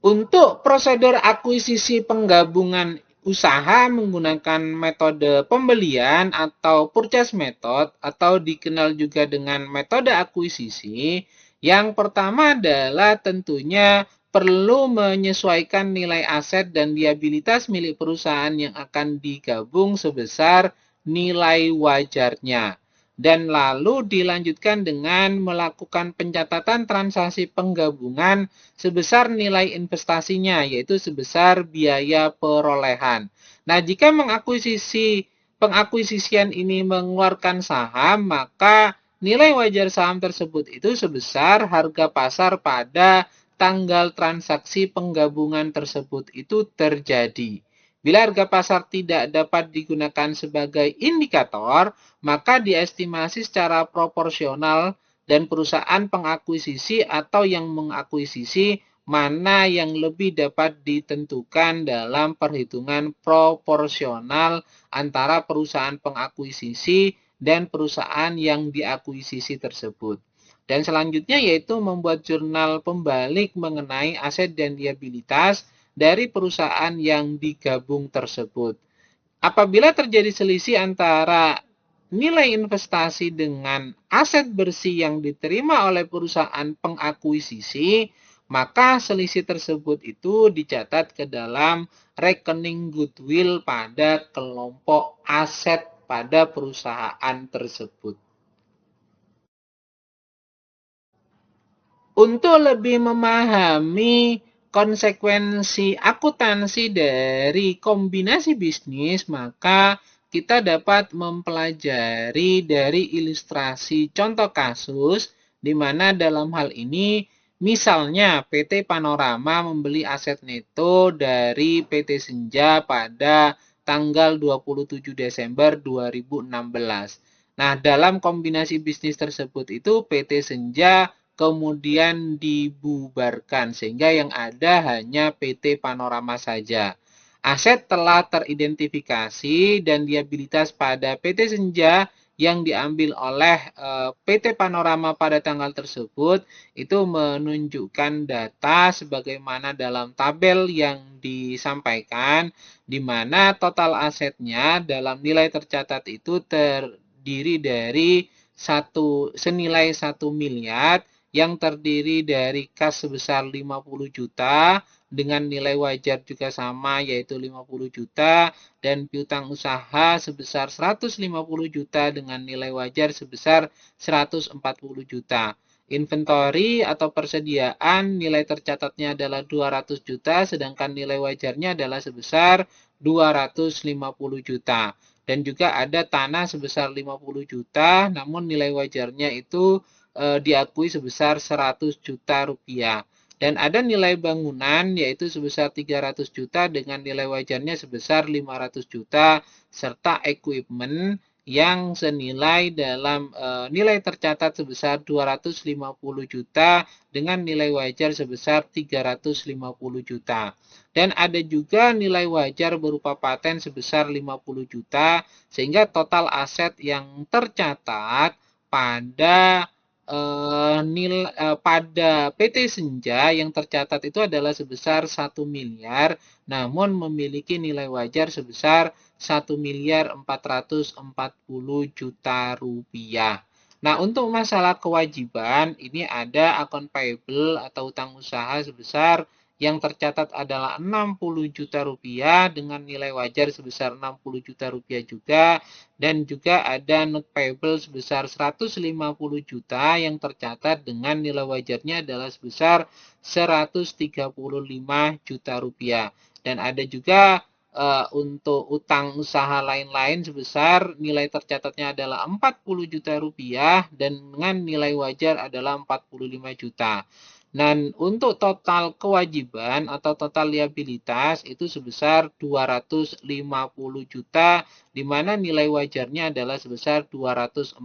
Untuk prosedur akuisisi penggabungan usaha menggunakan metode pembelian atau purchase method atau dikenal juga dengan metode akuisisi, yang pertama adalah tentunya perlu menyesuaikan nilai aset dan liabilitas milik perusahaan yang akan digabung sebesar nilai wajarnya. Dan lalu dilanjutkan dengan melakukan pencatatan transaksi penggabungan sebesar nilai investasinya, yaitu sebesar biaya perolehan. Nah, jika pengakuisisian ini mengeluarkan saham, maka nilai wajar saham tersebut itu sebesar harga pasar pada tanggal transaksi penggabungan tersebut itu terjadi. Bila harga pasar tidak dapat digunakan sebagai indikator, maka diestimasi secara proporsional dan perusahaan pengakuisisi atau yang mengakuisisi mana yang lebih dapat ditentukan dalam perhitungan proporsional antara perusahaan pengakuisisi dan perusahaan yang diakuisisi tersebut. Dan selanjutnya yaitu membuat jurnal pembalik mengenai aset dan liabilitas dari perusahaan yang digabung tersebut. Apabila terjadi selisih antara nilai investasi dengan aset bersih yang diterima oleh perusahaan pengakuisisi, maka selisih tersebut itu dicatat ke dalam rekening goodwill pada kelompok aset pada perusahaan tersebut. Untuk lebih memahami konsekuensi akuntansi dari kombinasi bisnis, maka kita dapat mempelajari dari ilustrasi contoh kasus, di mana dalam hal ini misalnya PT Panorama membeli aset neto dari PT Senja pada tanggal 27 Desember 2016. Nah, dalam kombinasi bisnis tersebut itu PT Senja kemudian dibubarkan sehingga yang ada hanya PT Panorama saja. Aset telah teridentifikasi dan liabilitas pada PT Senja yang diambil oleh PT Panorama pada tanggal tersebut itu menunjukkan data sebagaimana dalam tabel yang disampaikan, di mana total asetnya dalam nilai tercatat itu terdiri dari senilai 1 miliar yang terdiri dari kas sebesar 50 juta dengan nilai wajar juga sama yaitu 50 juta dan piutang usaha sebesar 150 juta dengan nilai wajar sebesar 140 juta. Inventory atau persediaan nilai tercatatnya adalah 200 juta sedangkan nilai wajarnya adalah sebesar 250 juta. Dan juga ada tanah sebesar 50 juta namun nilai wajarnya itu diakui sebesar 100 juta rupiah. Dan ada nilai bangunan yaitu sebesar 300 juta dengan nilai wajarnya sebesar 500 juta serta equipment yang senilai dalam nilai tercatat sebesar 250 juta dengan nilai wajar sebesar 350 juta. Dan ada juga nilai wajar berupa paten sebesar 50 juta sehingga total aset yang tercatat pada pada PT Senja yang tercatat itu adalah sebesar 1 miliar, namun memiliki nilai wajar sebesar 1.440 juta rupiah. Nah, untuk masalah kewajiban, ini ada akun payable atau utang usaha sebesar yang tercatat adalah 60 juta rupiah dengan nilai wajar sebesar 60 juta rupiah juga, dan juga ada note payable sebesar 150 juta yang tercatat dengan nilai wajarnya adalah sebesar 135 juta rupiah. Dan ada juga untuk utang usaha lain-lain sebesar nilai tercatatnya adalah 40 juta rupiah dan dengan nilai wajar adalah 45 juta. Dan untuk total kewajiban atau total liabilitas itu sebesar 250 juta, di mana nilai wajarnya adalah sebesar 240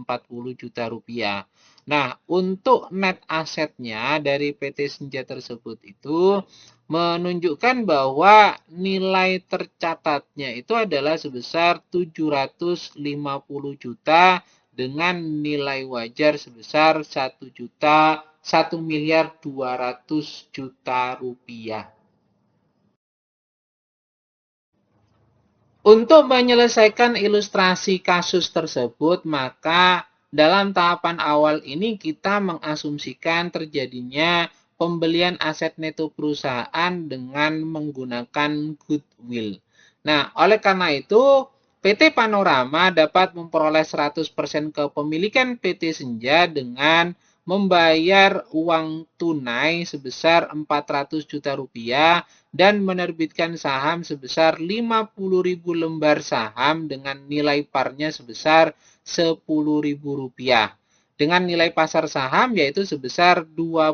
juta rupiah. Nah, untuk net asetnya dari PT Senja tersebut itu menunjukkan bahwa nilai tercatatnya itu adalah sebesar 750 juta dengan nilai wajar sebesar 1.200.000.000 rupiah. Untuk menyelesaikan ilustrasi kasus tersebut, maka dalam tahapan awal ini kita mengasumsikan terjadinya pembelian aset neto perusahaan dengan menggunakan goodwill. Nah, oleh karena itu, PT Panorama dapat memperoleh 100% kepemilikan PT Senja dengan membayar uang tunai sebesar 400 juta rupiah dan menerbitkan saham sebesar 50.000 lembar saham dengan nilai parnya sebesar 10.000 rupiah. Dengan nilai pasar saham yaitu sebesar 20.000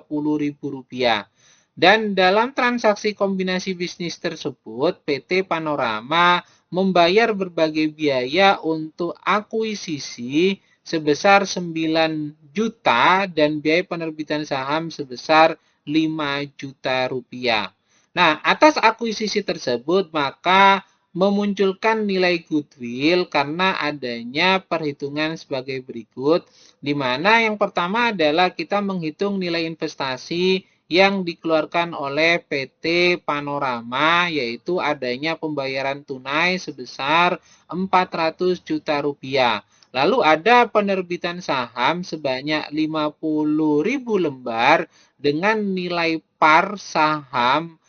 rupiah. Dan dalam transaksi kombinasi bisnis tersebut, PT Panorama membayar berbagai biaya untuk akuisisi sebesar 9 juta dan biaya penerbitan saham sebesar 5 juta rupiah. Nah, atas akuisisi tersebut maka memunculkan nilai goodwill karena adanya perhitungan sebagai berikut, di mana yang pertama adalah kita menghitung nilai investasi yang dikeluarkan oleh PT Panorama, yaitu adanya pembayaran tunai sebesar 400 juta rupiah. Lalu ada penerbitan saham sebanyak 50.000 lembar dengan nilai par saham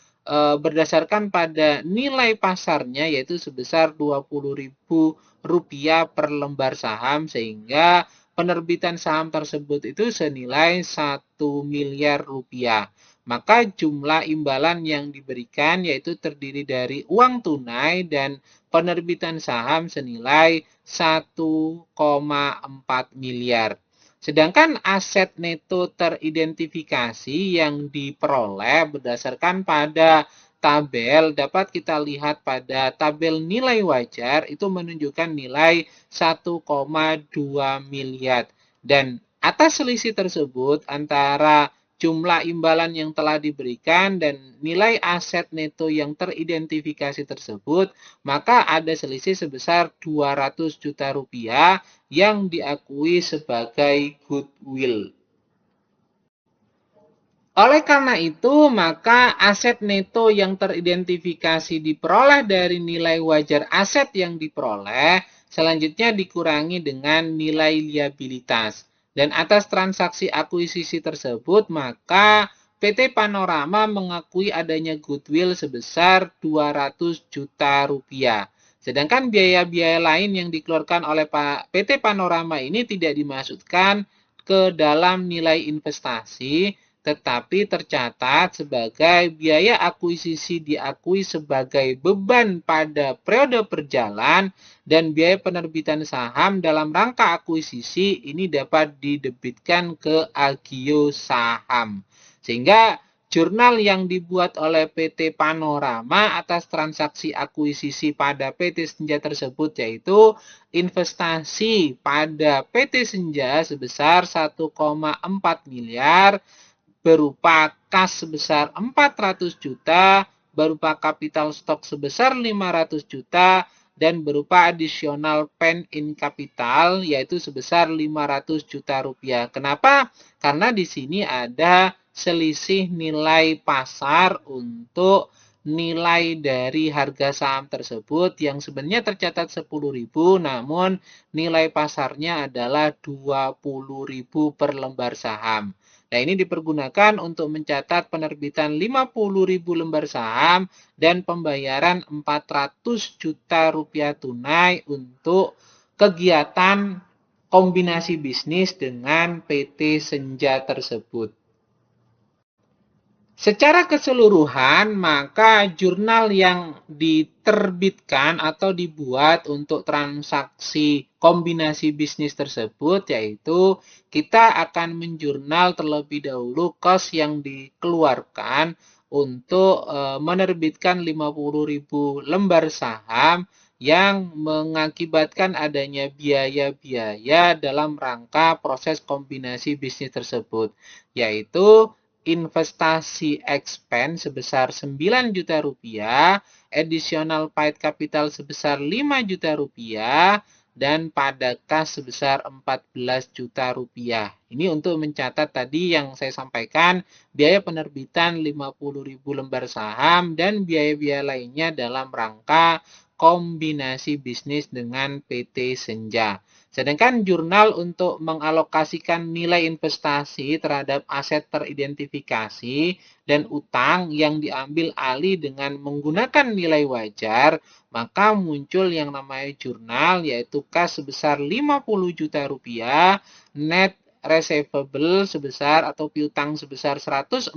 berdasarkan pada nilai pasarnya yaitu sebesar 20.000 rupiah per lembar saham, sehingga penerbitan saham tersebut itu senilai 1 miliar rupiah. Maka jumlah imbalan yang diberikan yaitu terdiri dari uang tunai dan penerbitan saham senilai 1,4 miliar. Sedangkan aset neto teridentifikasi yang diperoleh berdasarkan pada tabel dapat kita lihat pada tabel nilai wajar itu menunjukkan nilai 1,2 miliar. Dan atas selisih tersebut antara jumlah imbalan yang telah diberikan dan nilai aset neto yang teridentifikasi tersebut, maka ada selisih sebesar 200 juta rupiah yang diakui sebagai goodwill. Oleh karena itu, maka aset neto yang teridentifikasi diperoleh dari nilai wajar aset yang diperoleh, selanjutnya dikurangi dengan nilai liabilitas. Dan atas transaksi akuisisi tersebut, maka PT Panorama mengakui adanya goodwill sebesar 200 juta rupiah. Sedangkan biaya-biaya lain yang dikeluarkan oleh PT Panorama ini tidak dimasukkan ke dalam nilai investasi, tetapi tercatat sebagai biaya akuisisi diakui sebagai beban pada periode berjalan dan biaya penerbitan saham dalam rangka akuisisi ini dapat didebitkan ke agio saham. Sehingga jurnal yang dibuat oleh PT Panorama atas transaksi akuisisi pada PT Senja tersebut, yaitu investasi pada PT Senja sebesar 1,4 miliar berupa kas sebesar 400 juta, berupa kapital stok sebesar 500 juta, dan berupa additional pen in capital yaitu sebesar 500 juta rupiah. Kenapa? Karena di sini ada selisih nilai pasar untuk nilai dari harga saham tersebut yang sebenarnya tercatat 10.000, namun nilai pasarnya adalah 20.000 per lembar saham. Nah, ini dipergunakan untuk mencatat penerbitan 50.000 lembar saham dan pembayaran 400 juta rupiah tunai untuk kegiatan kombinasi bisnis dengan PT Senja tersebut. Secara keseluruhan, maka jurnal yang diterbitkan atau dibuat untuk transaksi kombinasi bisnis tersebut, yaitu kita akan menjurnal terlebih dahulu kos yang dikeluarkan untuk menerbitkan 50.000 lembar saham yang mengakibatkan adanya biaya-biaya dalam rangka proses kombinasi bisnis tersebut, yaitu investasi expense sebesar 9 juta rupiah, additional paid capital sebesar 5 juta rupiah, dan pada kas sebesar 14 juta rupiah. Ini untuk mencatat tadi yang saya sampaikan, biaya penerbitan 50.000 lembar saham dan biaya-biaya lainnya dalam rangka kombinasi bisnis dengan PT Senja. Sedangkan jurnal untuk mengalokasikan nilai investasi terhadap aset teridentifikasi dan utang yang diambil alih dengan menggunakan nilai wajar, maka muncul yang namanya jurnal, yaitu kas sebesar 50 juta rupiah, net receivable sebesar atau piutang sebesar 140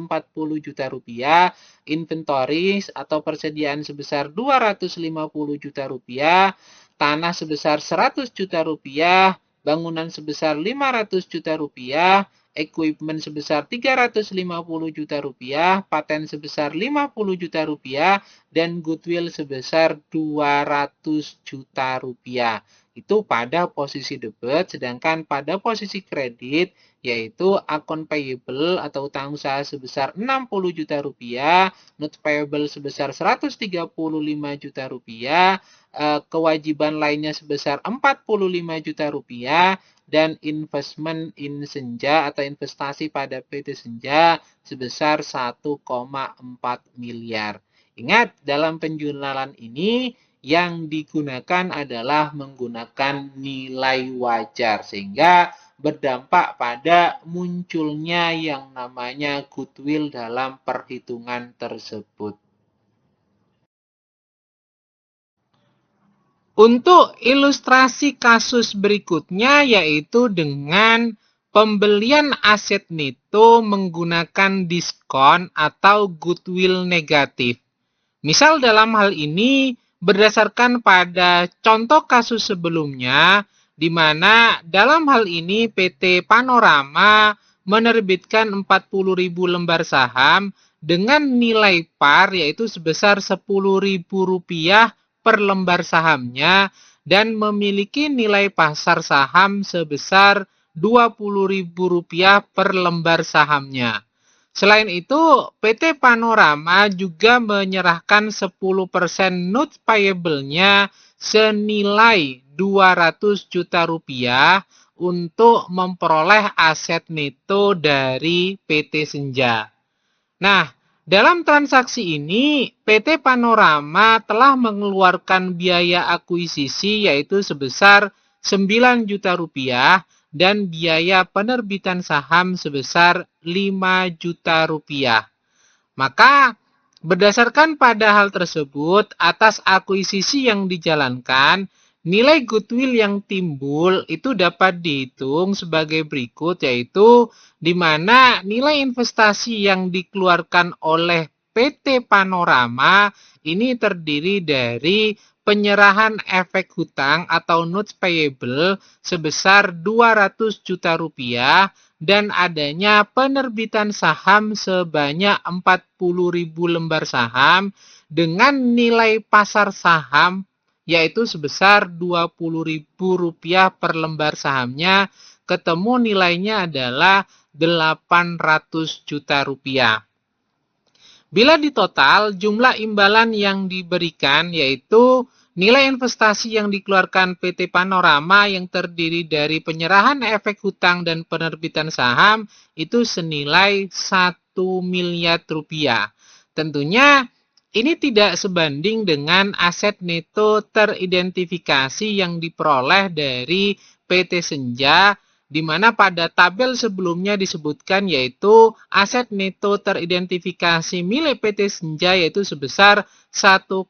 juta rupiah, inventories atau persediaan sebesar 250 juta rupiah, tanah sebesar 100 juta rupiah, bangunan sebesar 500 juta rupiah, equipment sebesar 350 juta rupiah, paten sebesar 50 juta rupiah, dan goodwill sebesar 200 juta rupiah. Itu pada posisi debit, sedangkan pada posisi kredit, yaitu akun payable atau utang usaha sebesar 60 juta rupiah, note payable sebesar 135 juta rupiah, kewajiban lainnya sebesar 45 juta rupiah, dan investment in Senja atau investasi pada PT Senja sebesar 1,4 miliar. Ingat, dalam penjurnalan ini yang digunakan adalah menggunakan nilai wajar, sehingga berdampak pada munculnya yang namanya goodwill dalam perhitungan tersebut. Untuk ilustrasi kasus berikutnya, yaitu dengan pembelian aset neto menggunakan diskon atau goodwill negatif. Misal dalam hal ini berdasarkan pada contoh kasus sebelumnya, di mana dalam hal ini PT Panorama menerbitkan 40.000 lembar saham dengan nilai par yaitu sebesar Rp10.000 per lembar sahamnya dan memiliki nilai pasar saham sebesar Rp20.000 per lembar sahamnya. Selain itu, PT Panorama juga menyerahkan 10% note payable-nya senilai 200 juta rupiah untuk memperoleh aset neto dari PT Senja. Nah, dalam transaksi ini, PT Panorama telah mengeluarkan biaya akuisisi yaitu sebesar 9 juta rupiah dan biaya penerbitan saham sebesar 5 juta rupiah. Maka, berdasarkan pada hal tersebut, atas akuisisi yang dijalankan, nilai goodwill yang timbul itu dapat dihitung sebagai berikut, yaitu di mana nilai investasi yang dikeluarkan oleh PT Panorama ini terdiri dari penyerahan efek hutang atau notes payable sebesar 200 juta rupiah dan adanya penerbitan saham sebanyak 40.000 lembar saham dengan nilai pasar saham yaitu sebesar Rp20.000 per lembar sahamnya, ketemu nilainya adalah 800 juta rupiah. Bila ditotal, jumlah imbalan yang diberikan yaitu nilai investasi yang dikeluarkan PT Panorama yang terdiri dari penyerahan efek hutang dan penerbitan saham itu senilai 1 miliar rupiah. Tentunya ini tidak sebanding dengan aset neto teridentifikasi yang diperoleh dari PT Senja, di mana pada tabel sebelumnya disebutkan yaitu aset neto teridentifikasi milik PT Senja yaitu sebesar 1,2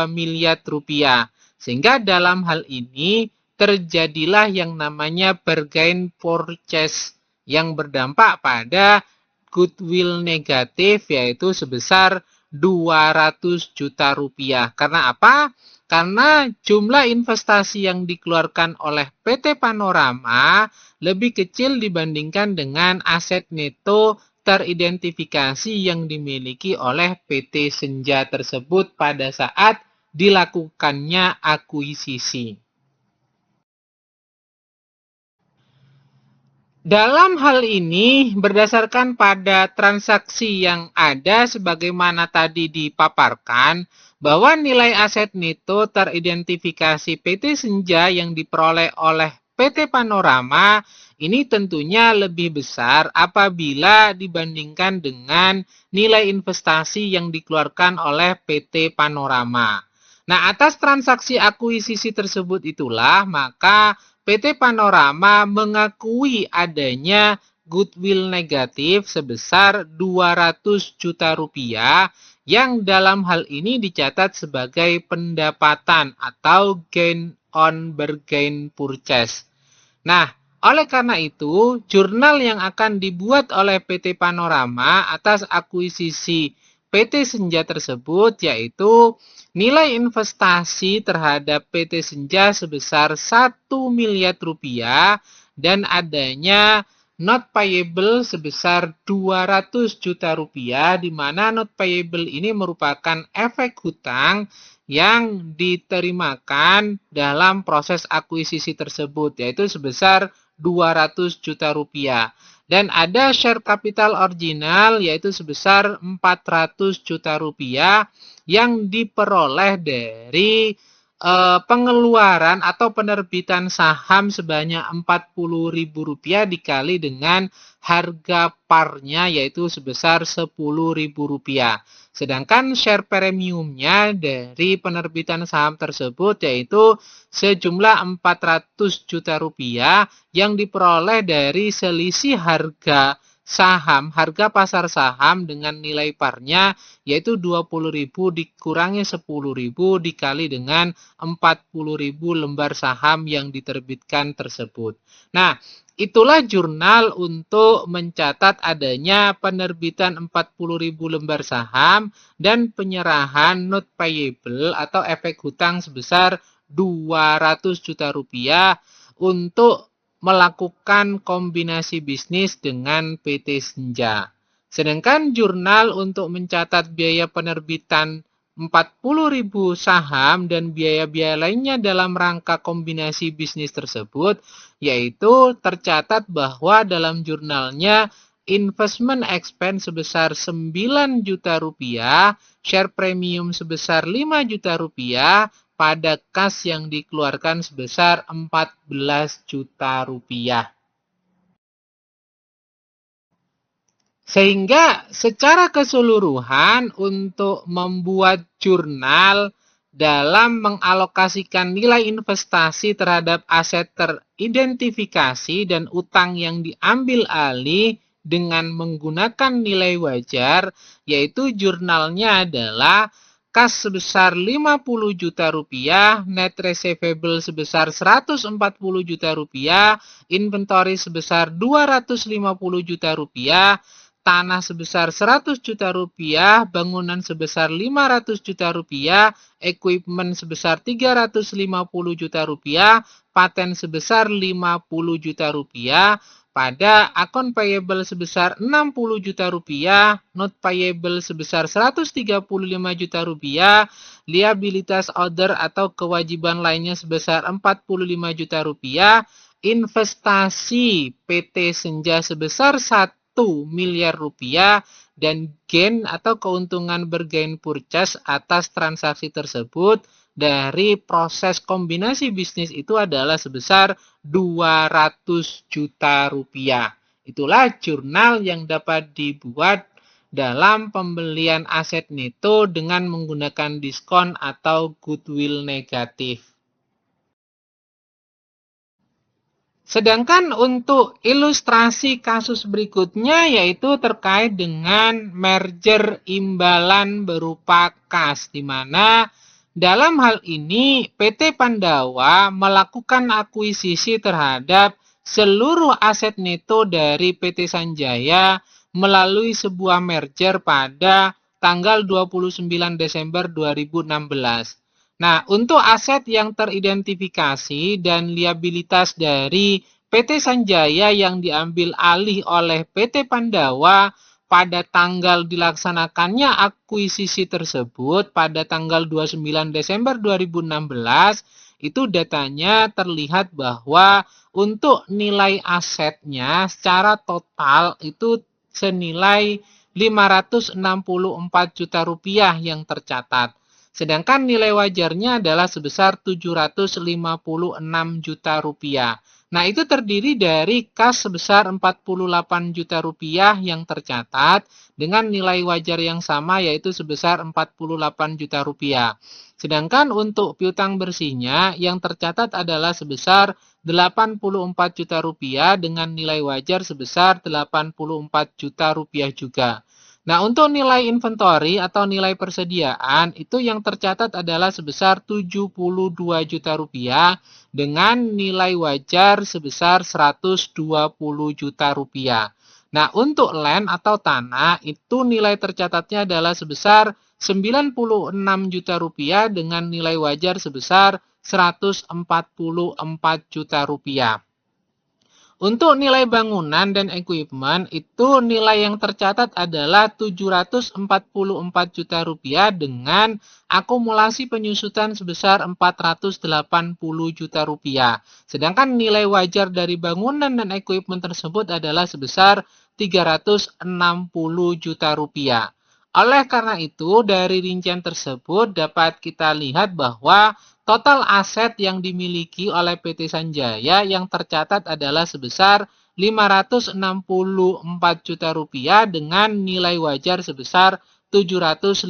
miliar rupiah. Sehingga dalam hal ini terjadilah yang namanya bargain purchase yang berdampak pada goodwill negatif yaitu sebesar 200 juta rupiah. Karena apa? Karena jumlah investasi yang dikeluarkan oleh PT Panorama lebih kecil dibandingkan dengan aset neto teridentifikasi yang dimiliki oleh PT Senja tersebut pada saat dilakukannya akuisisi. Dalam hal ini, berdasarkan pada transaksi yang ada sebagaimana tadi dipaparkan, bahwa nilai aset neto teridentifikasi PT Senja yang diperoleh oleh PT Panorama ini tentunya lebih besar apabila dibandingkan dengan nilai investasi yang dikeluarkan oleh PT Panorama. Nah, atas transaksi akuisisi tersebut itulah, maka PT Panorama mengakui adanya goodwill negatif sebesar 200 juta rupiah yang dalam hal ini dicatat sebagai pendapatan atau gain on bargain purchase. Nah, oleh karena itu, jurnal yang akan dibuat oleh PT Panorama atas akuisisi PT Senja tersebut yaitu nilai investasi terhadap PT Senja sebesar 1 miliar rupiah dan adanya not payable sebesar 200 juta rupiah, di mana not payable ini merupakan efek hutang yang diterimakan dalam proses akuisisi tersebut, yaitu sebesar 200 juta rupiah. Dan ada share capital original yaitu sebesar 400 juta rupiah yang diperoleh dari pengeluaran atau penerbitan saham sebanyak Rp40.000 dikali dengan harga parnya yaitu sebesar Rp10.000. Sedangkan share premiumnya dari penerbitan saham tersebut yaitu sejumlah 400 juta rupiah yang diperoleh dari selisih harga saham, harga pasar saham dengan nilai parnya yaitu 20.000 dikurangi 10.000 dikali dengan 40.000 lembar saham yang diterbitkan tersebut. Nah, itulah jurnal untuk mencatat adanya penerbitan 40.000 lembar saham dan penyerahan note payable atau efek hutang sebesar 200 juta rupiah untuk melakukan kombinasi bisnis dengan PT Senja. Sedangkan jurnal untuk mencatat biaya penerbitan 40.000 saham dan biaya-biaya lainnya dalam rangka kombinasi bisnis tersebut, yaitu tercatat bahwa dalam jurnalnya investment expense sebesar 9 juta rupiah, share premium sebesar 5 juta rupiah, pada kas yang dikeluarkan sebesar 14 juta rupiah. Sehingga secara keseluruhan untuk membuat jurnal dalam mengalokasikan nilai investasi terhadap aset teridentifikasi dan utang yang diambil alih dengan menggunakan nilai wajar, yaitu jurnalnya adalah kas sebesar 50 juta rupiah, net receivable sebesar 140 juta rupiah, inventory sebesar 250 juta rupiah, tanah sebesar 100 juta rupiah, bangunan sebesar 500 juta rupiah, equipment sebesar 350 juta rupiah, paten sebesar 50 juta rupiah, pada akun payable sebesar 60 juta rupiah, note payable sebesar 135 juta rupiah, liabilitas order atau kewajiban lainnya sebesar 45 juta rupiah, investasi PT Senja sebesar 1 miliar rupiah, dan gain atau keuntungan bergain purchase atas transaksi tersebut dari proses kombinasi bisnis itu adalah sebesar 200 juta rupiah. Itulah jurnal yang dapat dibuat dalam pembelian aset neto dengan menggunakan diskon atau goodwill negatif. Sedangkan untuk ilustrasi kasus berikutnya yaitu terkait dengan merger imbalan berupa kas, di mana dalam hal ini PT Pandawa melakukan akuisisi terhadap seluruh aset neto dari PT Sanjaya melalui sebuah merger pada tanggal 29 Desember 2016. Nah, untuk aset yang teridentifikasi dan liabilitas dari PT Sanjaya yang diambil alih oleh PT Pandawa pada tanggal dilaksanakannya akuisisi tersebut pada tanggal 29 Desember 2016, itu datanya terlihat bahwa untuk nilai asetnya secara total itu senilai 564 juta rupiah yang tercatat. Sedangkan nilai wajarnya adalah sebesar 756 juta rupiah. Nah, itu terdiri dari kas sebesar 48 juta rupiah yang tercatat dengan nilai wajar yang sama yaitu sebesar 48 juta rupiah. Sedangkan untuk piutang bersihnya yang tercatat adalah sebesar 84 juta rupiah dengan nilai wajar sebesar 84 juta rupiah juga. Nah, untuk nilai inventory atau nilai persediaan itu yang tercatat adalah sebesar 72 juta rupiah dengan nilai wajar sebesar 120 juta rupiah. Nah, untuk land atau tanah itu nilai tercatatnya adalah sebesar 96 juta rupiah dengan nilai wajar sebesar 144 juta rupiah. Untuk nilai bangunan dan equipment itu nilai yang tercatat adalah 744 juta rupiah dengan akumulasi penyusutan sebesar 480 juta rupiah. Sedangkan nilai wajar dari bangunan dan equipment tersebut adalah sebesar 360 juta rupiah. Oleh karena itu, dari rincian tersebut dapat kita lihat bahwa total aset yang dimiliki oleh PT Sanjaya yang tercatat adalah sebesar 564 juta rupiah dengan nilai wajar sebesar 756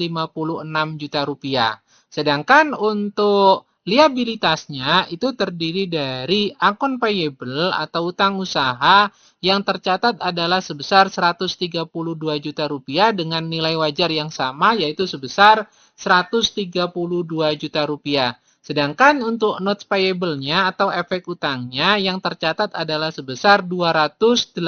juta rupiah. Sedangkan untuk liabilitasnya itu terdiri dari akun payable atau utang usaha yang tercatat adalah sebesar 132 juta rupiah dengan nilai wajar yang sama yaitu sebesar 132 juta rupiah. Sedangkan untuk notes payable-nya atau efek utangnya yang tercatat adalah sebesar 288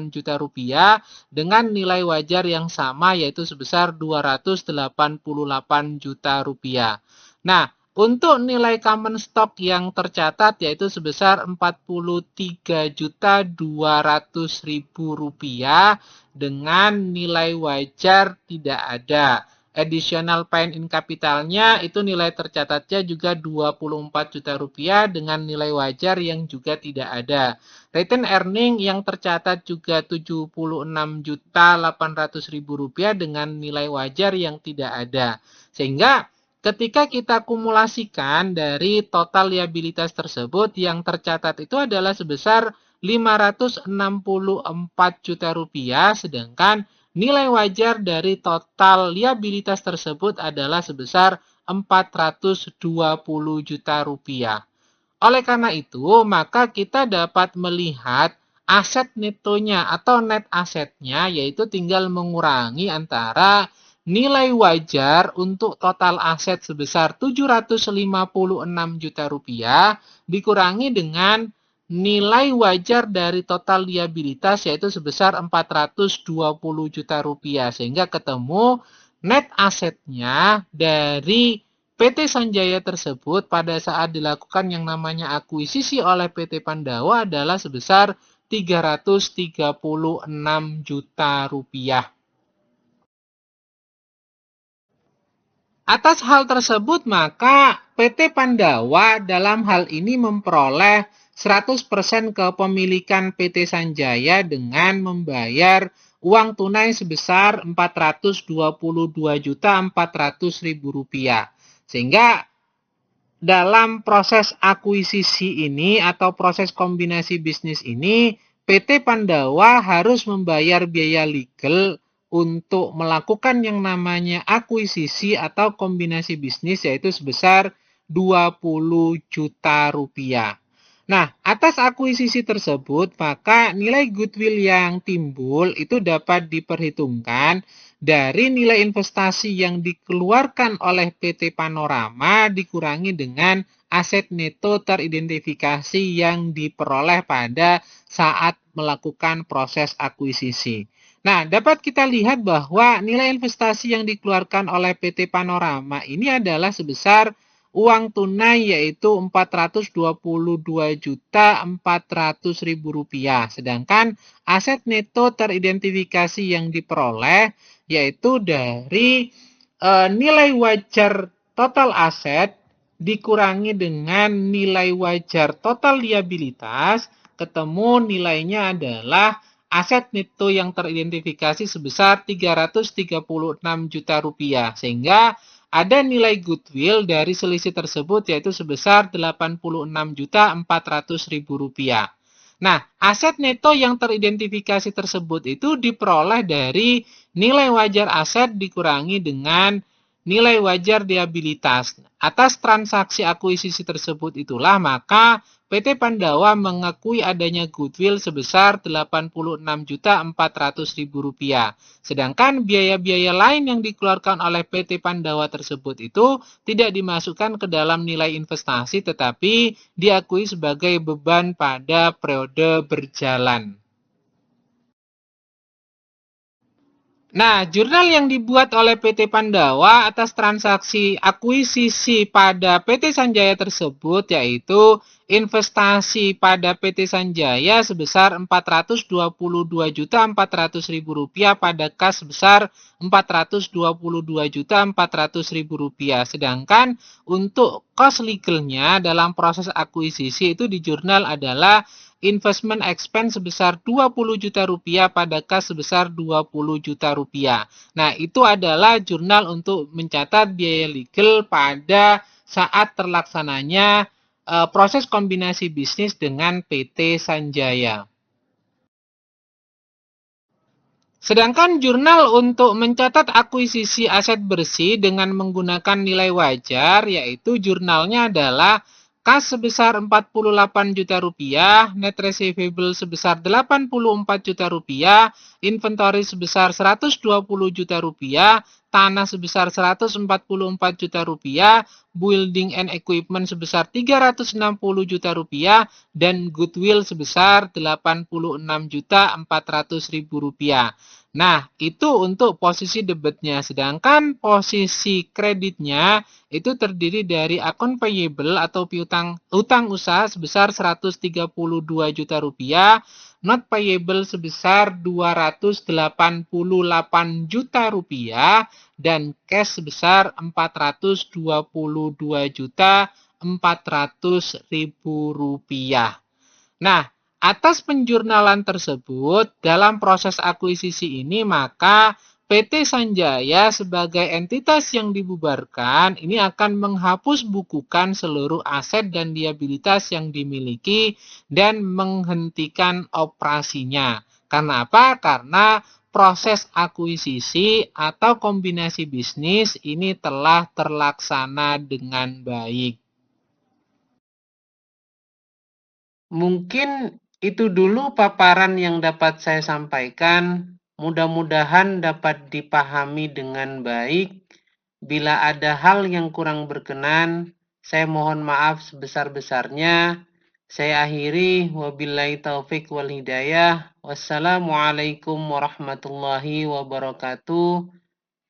juta rupiah dengan nilai wajar yang sama yaitu sebesar 288 juta rupiah. Nah, untuk nilai common stock yang tercatat yaitu sebesar 43.200.000 rupiah dengan nilai wajar tidak ada. Additional pain in capitalnya itu nilai tercatatnya juga 24 juta rupiah dengan nilai wajar yang juga tidak ada. Return earning yang tercatat juga 76.800.000 rupiah dengan nilai wajar yang tidak ada. Sehingga ketika kita kumulasikan dari total liabilitas tersebut yang tercatat itu adalah sebesar 564 juta rupiah sedangkan nilai wajar dari total liabilitas tersebut adalah sebesar 420 juta rupiah. Oleh karena itu, maka kita dapat melihat aset netonya atau net asetnya, yaitu tinggal mengurangi antara nilai wajar untuk total aset sebesar 756 juta rupiah dikurangi dengan nilai wajar dari total liabilitas yaitu sebesar 420 juta rupiah. Sehingga ketemu net asetnya dari PT Sanjaya tersebut pada saat dilakukan yang namanya akuisisi oleh PT Pandawa adalah sebesar 336 juta rupiah. Atas hal tersebut, maka PT Pandawa dalam hal ini memperoleh 100% kepemilikan PT Sanjaya dengan membayar uang tunai sebesar Rp422.400.000. Sehingga dalam proses akuisisi ini atau proses kombinasi bisnis ini, PT Pandawa harus membayar biaya legal untuk melakukan yang namanya akuisisi atau kombinasi bisnis yaitu sebesar 20 juta rupiah. Nah, atas akuisisi tersebut, maka nilai goodwill yang timbul itu dapat diperhitungkan dari nilai investasi yang dikeluarkan oleh PT Panorama dikurangi dengan aset neto teridentifikasi yang diperoleh pada saat melakukan proses akuisisi. Nah, dapat kita lihat bahwa nilai investasi yang dikeluarkan oleh PT Panorama ini adalah sebesar uang tunai yaitu Rp422.400.000. Sedangkan aset neto teridentifikasi yang diperoleh yaitu dari nilai wajar total aset dikurangi dengan nilai wajar total liabilitas, ketemu nilainya adalah aset neto yang teridentifikasi sebesar 336 juta rupiah. Sehingga ada nilai goodwill dari selisih tersebut yaitu sebesar 86.400.000 rupiah. Nah, aset neto yang teridentifikasi tersebut itu diperoleh dari nilai wajar aset dikurangi dengan nilai wajar liabilitas. Atas transaksi akuisisi tersebut itulah maka PT Pandawa mengakui adanya goodwill sebesar Rp86.400.000. Sedangkan biaya-biaya lain yang dikeluarkan oleh PT Pandawa tersebut itu tidak dimasukkan ke dalam nilai investasi tetapi diakui sebagai beban pada periode berjalan. Nah, jurnal yang dibuat oleh PT Pandawa atas transaksi akuisisi pada PT Sanjaya tersebut yaitu investasi pada PT Sanjaya sebesar Rp422.400.000 pada kas sebesar Rp422.400.000. Sedangkan untuk cost legalnya dalam proses akuisisi itu di jurnal adalah investment expense sebesar 20 juta rupiah pada kas sebesar 20 juta rupiah. Nah, itu adalah jurnal untuk mencatat biaya legal pada saat terlaksananya proses kombinasi bisnis dengan PT Sanjaya. Sedangkan jurnal untuk mencatat akuisisi aset bersih dengan menggunakan nilai wajar, yaitu jurnalnya adalah kas sebesar 48 juta rupiah, net receivable sebesar 84 juta rupiah, inventory sebesar 120 juta rupiah, tanah sebesar 144 juta rupiah, building and equipment sebesar 360 juta rupiah, dan goodwill sebesar 86 juta 400 ribu rupiah. Nah, itu untuk posisi debitnya. Sedangkan posisi kreditnya itu terdiri dari akun payable atau piutang utang usaha sebesar 132 juta rupiah, not payable sebesar 288 juta rupiah, dan cash sebesar 422 juta 400 ribu rupiah. Nah, atas penjurnalan tersebut, dalam proses akuisisi ini maka PT Sanjaya sebagai entitas yang dibubarkan ini akan menghapus bukukan seluruh aset dan liabilitas yang dimiliki dan menghentikan operasinya. Karena apa? Karena proses akuisisi atau kombinasi bisnis ini telah terlaksana dengan baik. Mungkin itu dulu paparan yang dapat saya sampaikan. Mudah-mudahan dapat dipahami dengan baik. Bila ada hal yang kurang berkenan, saya mohon maaf sebesar-besarnya. Saya akhiri, wabillahi taufik wal hidayah. Wassalamualaikum warahmatullahi wabarakatuh.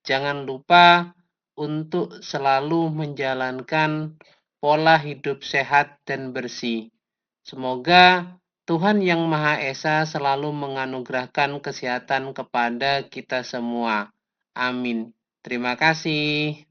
Jangan lupa untuk selalu menjalankan pola hidup sehat dan bersih. Semoga Tuhan Yang Maha Esa selalu menganugerahkan kesehatan kepada kita semua. Amin. Terima kasih.